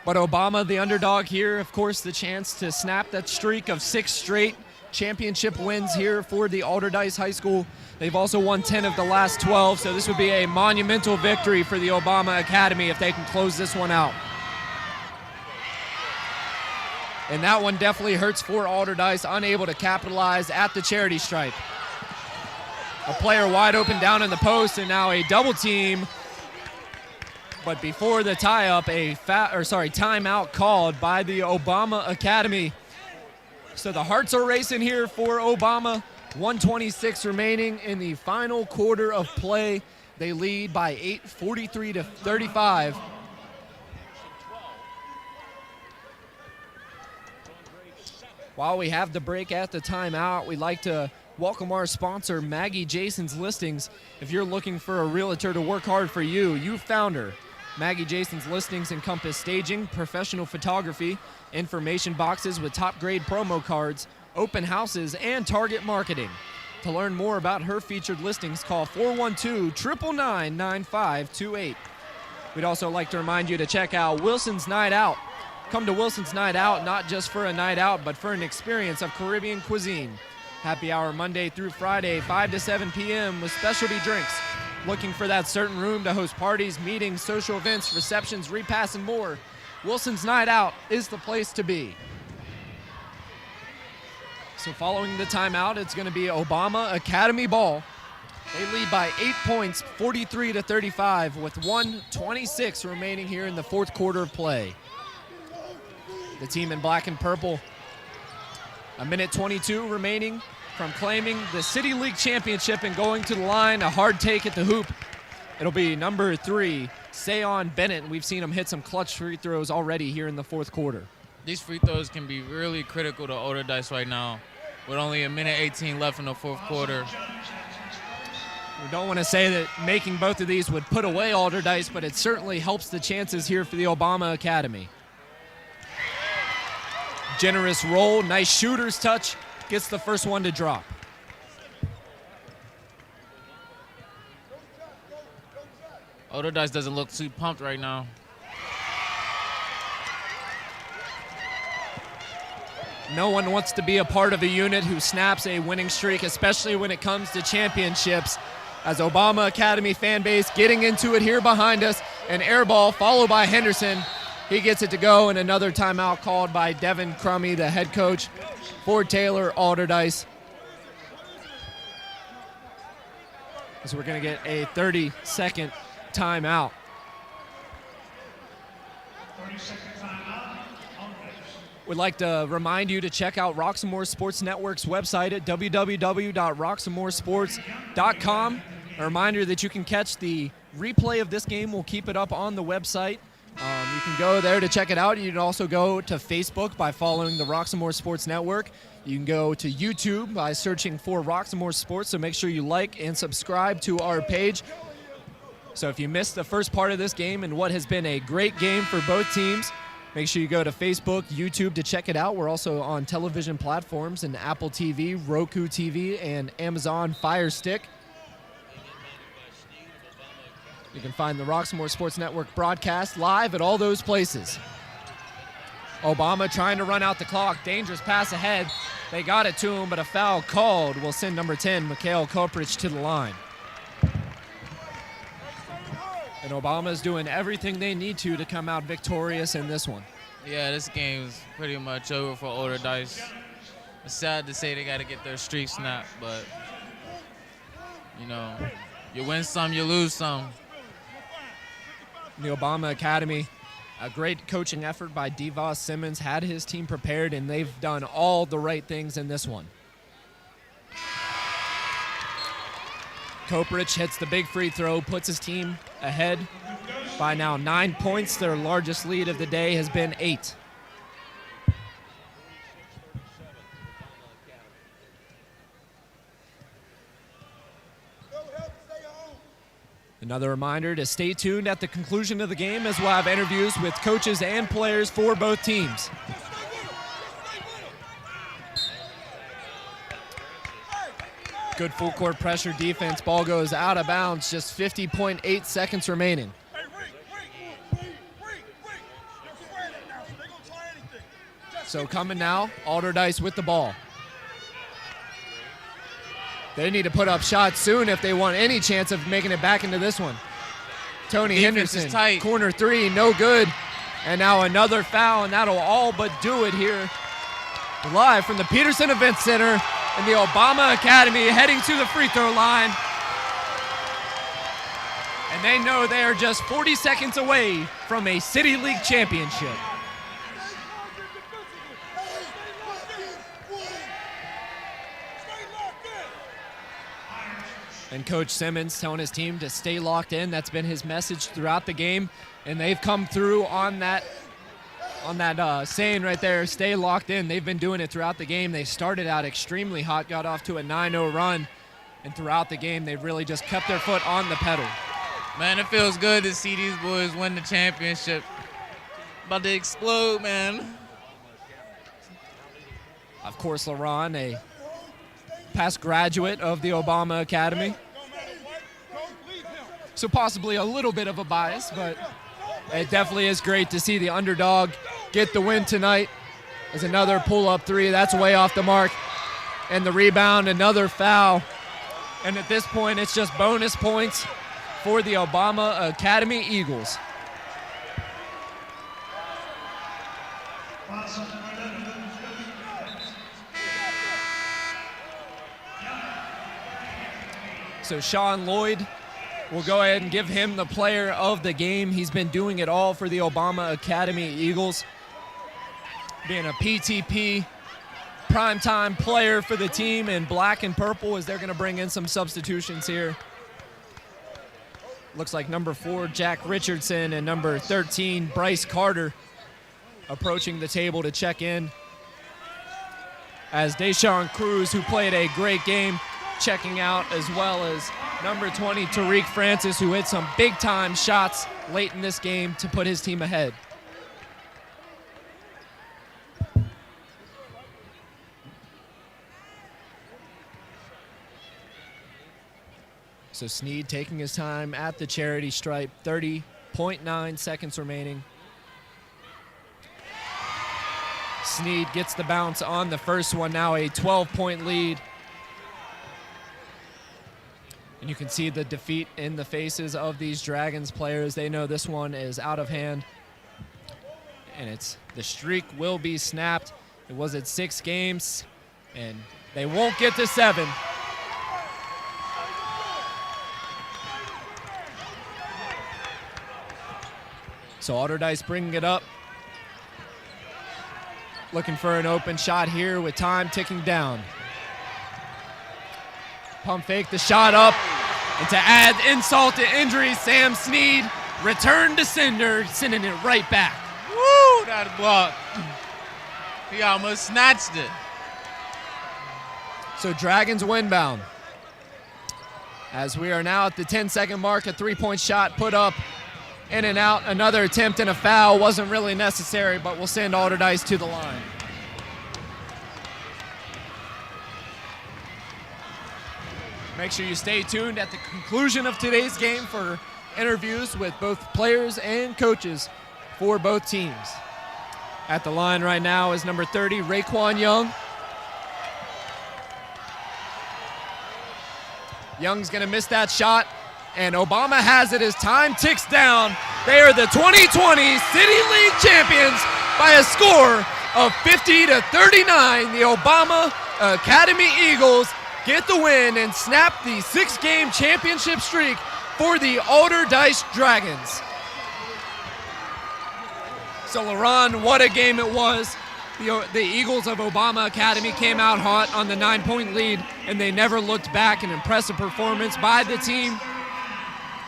But Obama, the underdog here, of course, the chance to snap that streak of 6 straight championship wins here for the Allderdice High School. They've also won 10 of the last 12, so this would be a monumental victory for the Obama Academy if they can close this one out. And that one definitely hurts for Allderdice, unable to capitalize at the charity stripe. A player wide open down in the post, and now a double team. But before the tie-up, timeout called by the Obama Academy. So the hearts are racing here for Obama. 1:26 remaining in the final quarter of play. They lead by 8, 43-35. While we have the break at the timeout, we'd like to welcome our sponsor, Maggie Jason's Listings. If you're looking for a realtor to work hard for you, you found her. Maggie Jason's Listings encompass staging, professional photography, information boxes with top-grade promo cards, open houses, and target marketing. To learn more about her featured listings, call 412-999-9528. We'd also like to remind you to check out Wilson's Night Out. Come to Wilson's Night Out not just for a night out, but for an experience of Caribbean cuisine. Happy hour Monday through Friday, 5 to 7 p.m. with specialty drinks. Looking for that certain room to host parties, meetings, social events, receptions, repasts, and more? Wilson's Night Out is the place to be. So following the timeout, it's going to be Obama Academy ball. They lead by 8 points, 43-35, with 1:26 remaining here in the fourth quarter of play. The team in black and purple, a minute 22 remaining from claiming the City League Championship and going to the line. A hard take at the hoop. It'll be number 3, Sayon Bennett. We've seen him hit some clutch free throws already here in the fourth quarter. These free throws can be really critical to Allderdice right now with only a minute 18 left in the fourth quarter. We don't want to say that making both of these would put away Allderdice, but it certainly helps the chances here for the Obama Academy. Generous roll, nice shooter's touch, gets the first one to drop. Allderdice doesn't look too pumped right now. No one wants to be a part of a unit who snaps a winning streak, especially when it comes to championships. As Obama Academy fan base getting into it here behind us, an air ball followed by Henderson. He gets it to go, and another timeout called by Devin Crummy, the head coach for Taylor Allderdice. So we're going to get a 30-second timeout. We'd like to remind you to check out Roxamore Sports Network's website at www.roxamoresports.com. A reminder that you can catch the replay of this game. We'll keep it up on the website. You can go there to check it out. You can also go to Facebook by following the Roxamore Sports Network. You can go to YouTube by searching for Roxamore Sports, so make sure you like and subscribe to our page. So if you missed the first part of this game and what has been a great game for both teams, make sure you go to Facebook, YouTube to check it out. We're also on television platforms in Apple TV, Roku TV, and Amazon Fire Stick. You can find the Roxamore Sports Network broadcast live at all those places. Obama trying to run out the clock. Dangerous pass ahead. They got it to him, but a foul called will send number 10, Mikhail Koprich, to the line. And Obama is doing everything they need to come out victorious in this one. Yeah, this game is pretty much over for Allderdice. It's sad to say they got to get their streak snapped, but, you know, you win some, you lose some. The Obama Academy, a great coaching effort by DeVos Simmons, had his team prepared, and they've done all the right things in this one. Koprich hits the big free throw, puts his team ahead by now 9 points. Their largest lead of the day has been 8. Another reminder to stay tuned at the conclusion of the game, as we'll have interviews with coaches and players for both teams. Good full court pressure defense. Ball goes out of bounds. Just 50.8 seconds remaining. So coming now, Allderdice with the ball. They need to put up shots soon if they want any chance of making it back into this one. Tony Defense Henderson, is tight. corner three, no good. And now another foul, and that'll all but do it here. Live from the Peterson Event Center in the Obama Academy, heading to the free throw line. And they know they are just 40 seconds away from a City League championship. And Coach Simmons telling his team to stay locked in. That's been his message throughout the game. And they've come through on that saying right there, stay locked in. They've been doing it throughout the game. They started out extremely hot, got off to a 9-0 run. And throughout the game, they've really just kept their foot on the pedal. Man, it feels good to see these boys win the championship. About to explode, man. Of course, LaRon, a past graduate of the Obama Academy. So possibly a little bit of a bias, but it definitely is great to see the underdog get the win tonight. There's another pull-up three. That's way off the mark. And the rebound, another foul. And at this point, it's just bonus points for the Obama Academy Eagles. So Sean Lloyd, we'll go ahead and give him the player of the game. He's been doing it all for the Obama Academy Eagles, being a PTP primetime player for the team in black and purple, as they're going to bring in some substitutions here. Looks like number 4, Jack Richardson, and number 13, Bryce Carter, approaching the table to check in, as Deshaun Cruz, who played a great game, checking out, as well as number 20, Tariq Francis, who hit some big-time shots late in this game to put his team ahead. So Sneed taking his time at the charity stripe, 30.9 seconds remaining. Sneed gets the bounce on the first one, now a 12-point lead. And you can see the defeat in the faces of these Dragons players. They know this one is out of hand. And the streak will be snapped. It was at 6 games, and they won't get to 7. So Allderdice bringing it up. Looking for an open shot here with time ticking down. Pump fake the shot up. And to add insult to injury, Sam Snead returned to sender, sending it right back. Woo, that block. He almost snatched it. So Dragons windbound. As we are now at the 10-second mark, a three-point shot put up, in and out. Another attempt and a foul. Wasn't really necessary, but we'll send Allderdice to the line. Make sure you stay tuned at the conclusion of today's game for interviews with both players and coaches for both teams. At the line right now is number 30, Raekwon Young. Young's going to miss that shot, and Obama has it as time ticks down. They are the 2020 City League champions by a score of 50-39. The Obama Academy Eagles get the win and snap the 6-game championship streak for the Allderdice Dragons. So, LaRon, what a game it was. The Eagles of Obama Academy came out hot on the 9-point lead, and they never looked back. An impressive performance by the team.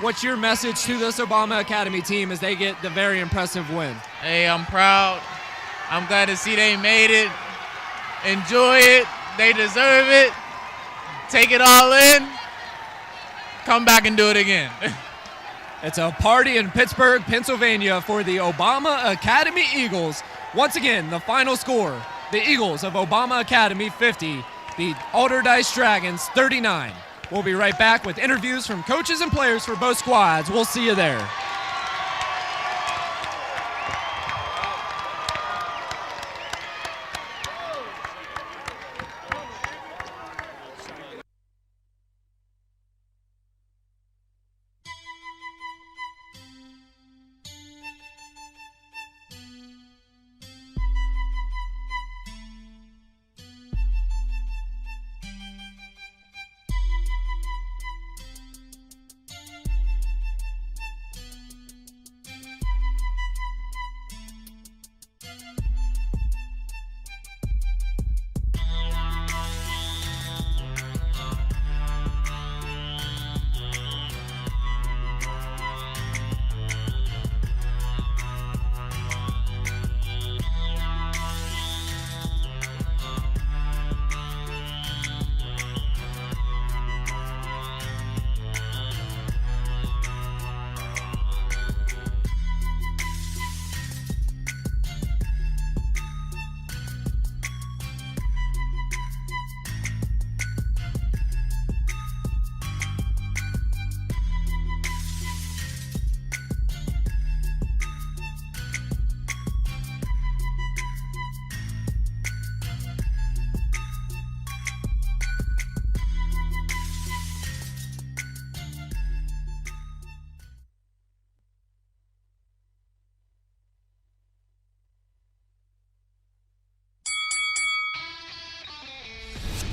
What's your message to this Obama Academy team as they get the very impressive win? Hey, I'm proud. I'm glad to see they made it. Enjoy it. They deserve it. Take it all in. Come back and do it again. It's a party in Pittsburgh, Pennsylvania for the Obama Academy Eagles. Once again, the final score, the Eagles of Obama Academy 50, the Allderdice Dragons 39. We'll be right back with interviews from coaches and players for both squads. We'll see you there.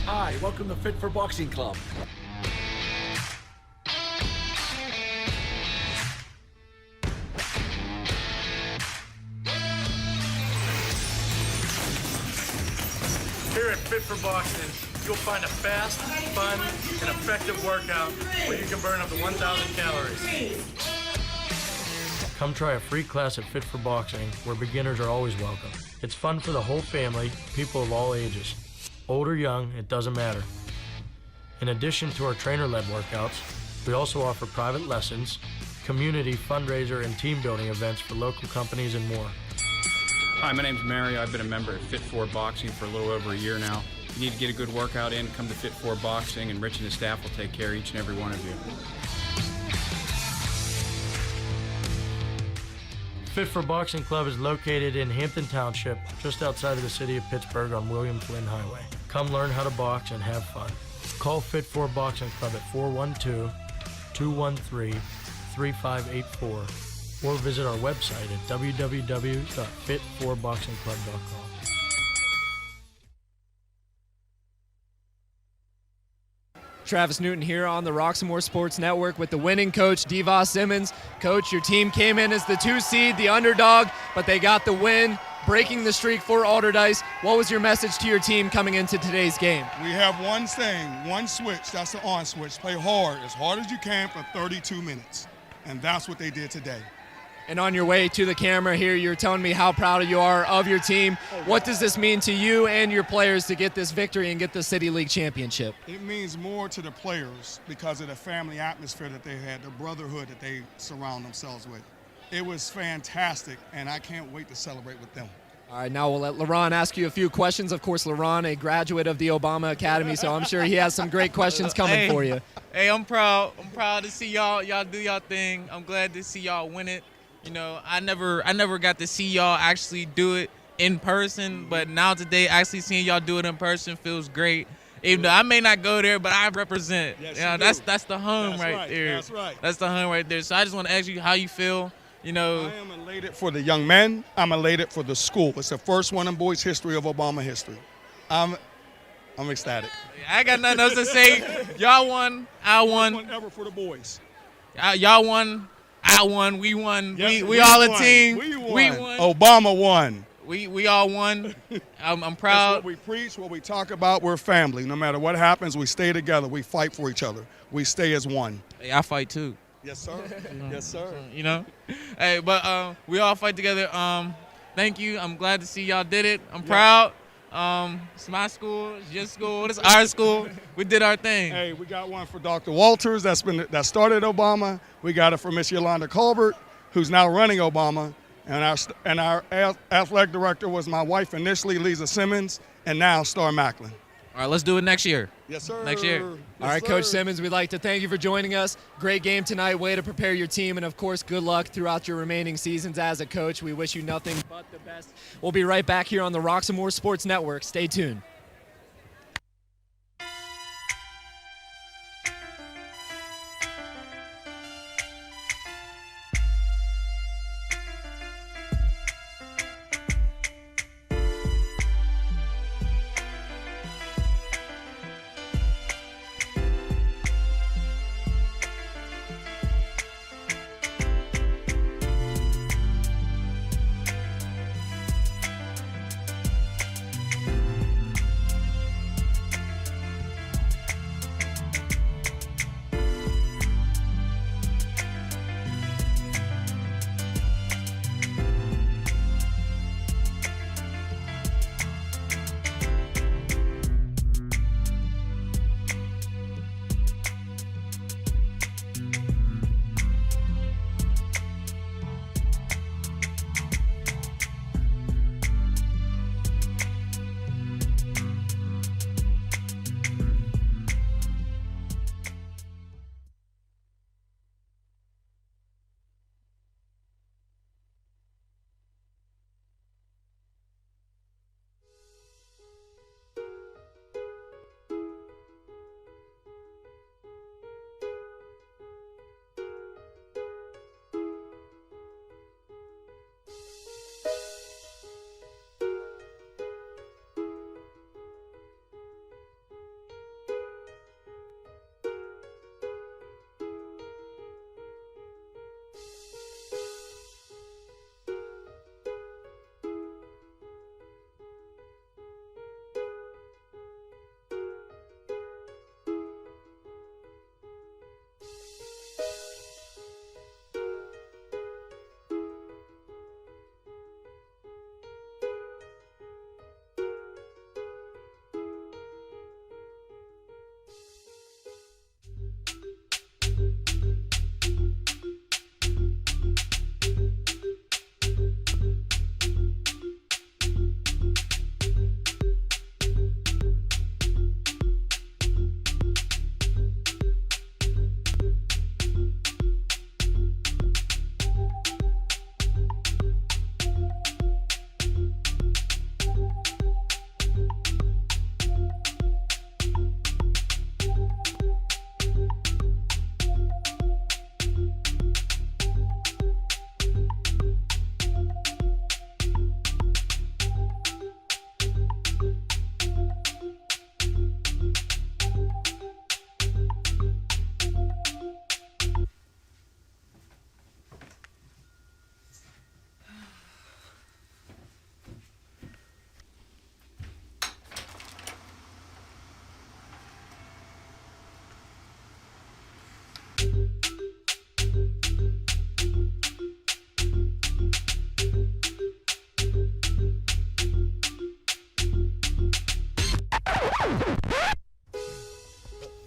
Hi, welcome to Fit for Boxing Club. Here at Fit for Boxing, you'll find a fast, fun, and effective workout where you can burn up to 1,000 calories. Come try a free class at Fit for Boxing, where beginners are always welcome. It's fun for the whole family, people of all ages. Old or young, it doesn't matter. In addition to our trainer-led workouts, we also offer private lessons, community fundraiser and team building events for local companies and more. Hi, my name's Mario. I've been a member at Fit 4 Boxing for a little over a year now. If you need to get a good workout in, come to Fit 4 Boxing, and Rich and his staff will take care of each and every one of you. Fit for Boxing Club is located in Hampton Township, just outside of the city of Pittsburgh on William Flynn Highway. Come learn how to box and have fun. Call Fit 4 Boxing Club at 412-213-3584 or visit our website at www.fit4boxingclub.com. Travis Newton here on the Roxamore Sports Network with the winning coach, Devos Simmons. Coach, your team came in as the 2 seed, the underdog, but they got the win. breaking the streak for Allderdice. What was your message to your team coming into today's game? We have one thing, one switch. That's the on switch. Play hard as you can for 32 minutes. And that's what they did today. And on your way to the camera here, you're telling me how proud you are of your team. What does this mean to you and your players to get this victory and get the City League championship? It means more to the players because of the family atmosphere that they had, the brotherhood that they surround themselves with. It was fantastic, and I can't wait to celebrate with them. All right, now we'll let LaRon ask you a few questions. Of course, LaRon, a graduate of the Obama Academy, so I'm sure he has some great questions coming for you. Hey, I'm proud. I'm proud to see y'all do y'all thing. I'm glad to see y'all win it. You know, I never got to see y'all actually do it in person, but now today actually seeing y'all do it in person feels great. Even though I may not go there, but I represent. Yes, you know, that's the home right there. That's right. That's the home right there. So I just want to ask you how you feel. You know, I am elated for the young men. I'm elated for the school. It's the first one in boys' history of Obama history. I'm ecstatic. I got nothing else to say. Y'all won. I won. First one ever for the boys. Y'all won. I won. We won. Yes, we all won. a team. We won. Obama won. We all won. I'm proud. That's what we preach, what we talk about. We're family. No matter what happens, we stay together. We fight for each other. We stay as one. Hey, I fight too. Yes, sir. Yes, sir. You know, hey, but we all fight together. Thank you. I'm glad to see y'all did it. I'm proud. It's my school. It's your school. It's our school. We did our thing. Hey, we got one for Dr. Walters that started Obama. We got it for Miss Yolanda Colbert, who's now running Obama. And our athletic director was my wife initially, Lisa Simmons, and now Star Macklin. All right, let's do it next year. Yes, sir. Next year. Yes, All right, sir. Coach Simmons, we'd like to thank you for joining us. Great game tonight. Way to prepare your team. And, of course, good luck throughout your remaining seasons as a coach. We wish you nothing but the best. We'll be right back here on the Roxamore Sports Network. Stay tuned.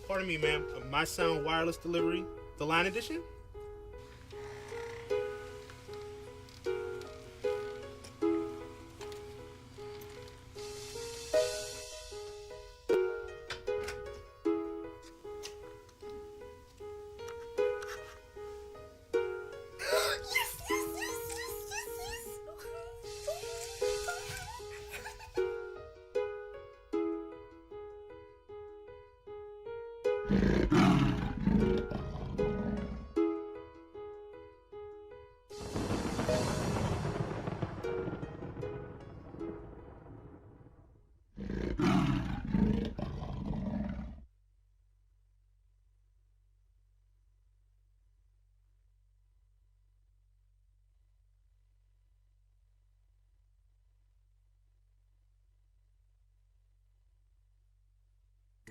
Pardon me, ma'am. My Sound Wireless Delivery, the Line Edition?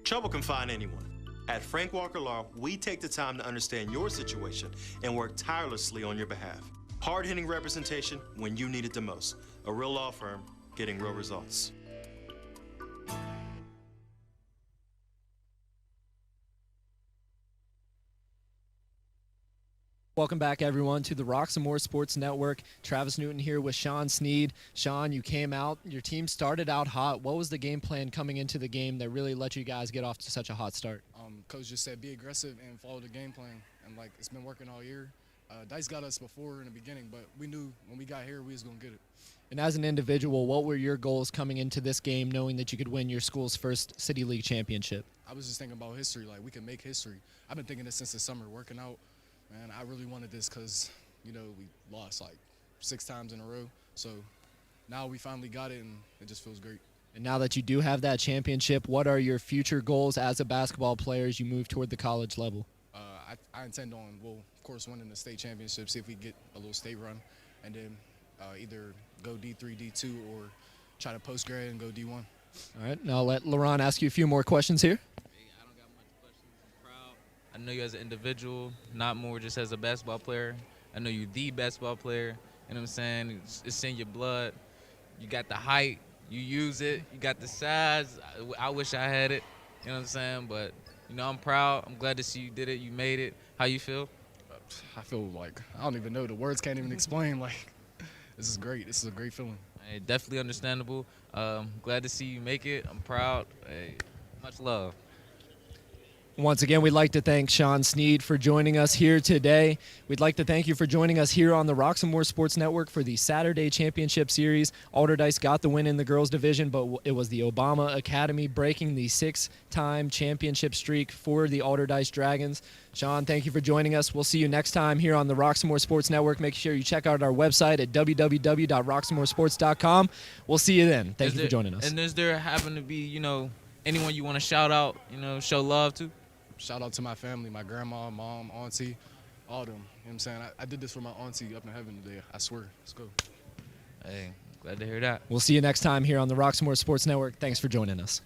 Trouble can find anyone. At Frank Walker Law, we take the time to understand your situation and work tirelessly on your behalf. Hard-hitting representation when you need it the most. A real law firm getting real results. Welcome back, everyone, to the Roxamore Sports Network. Travis Newton here with Sean Sneed. Sean, you came out. Your team started out hot. What was the game plan coming into the game that really let you guys get off to such a hot start? Coach just said be aggressive and follow the game plan, and it's been working all year. Dice got us before in the beginning, but we knew when we got here we was going to get it. And as an individual, what were your goals coming into this game, knowing that you could win your school's first City League championship? I was just thinking about history, we can make history. I've been thinking this since the summer, working out. Man, I really wanted this because, we lost 6 times in a row. So now we finally got it, and it just feels great. And now that you do have that championship, what are your future goals as a basketball player as you move toward the college level? I intend on, of course, winning the state championship, see if we get a little state run, and then either go D3, D2, or try to post-grad and go D1. All right, now I'll let LaRon ask you a few more questions here. I don't got much questions. I'm proud. I know you as an individual, not more just as a basketball player. I know you the basketball player. You know what I'm saying? It's in your blood. You got the height. You use it. You got the size. I wish I had it. You know what I'm saying? But, I'm proud. I'm glad to see you did it. You made it. How you feel? I feel I don't even know. The words can't even explain. This is great. This is a great feeling. Hey, definitely understandable. Glad to see you make it. I'm proud. Hey, much love. Once again, we'd like to thank Sean Sneed for joining us here today. We'd like to thank you for joining us here on the Roxamore Sports Network for the Saturday Championship Series. Allderdice got the win in the girls' division, but it was the Obama Academy breaking the 6-time championship streak for the Allderdice Dragons. Sean, thank you for joining us. We'll see you next time here on the Roxamore Sports Network. Make sure you check out our website at www.roxamoresports.com. We'll see you then. Thank you for joining us. And does there happen to be, anyone you want to shout out, show love to? Shout out to my family, my grandma, mom, auntie, all of them. You know what I'm saying? I did this for my auntie up in heaven today. I swear. Let's go. Hey, glad to hear that. We'll see you next time here on the Roxamore Sports Network. Thanks for joining us.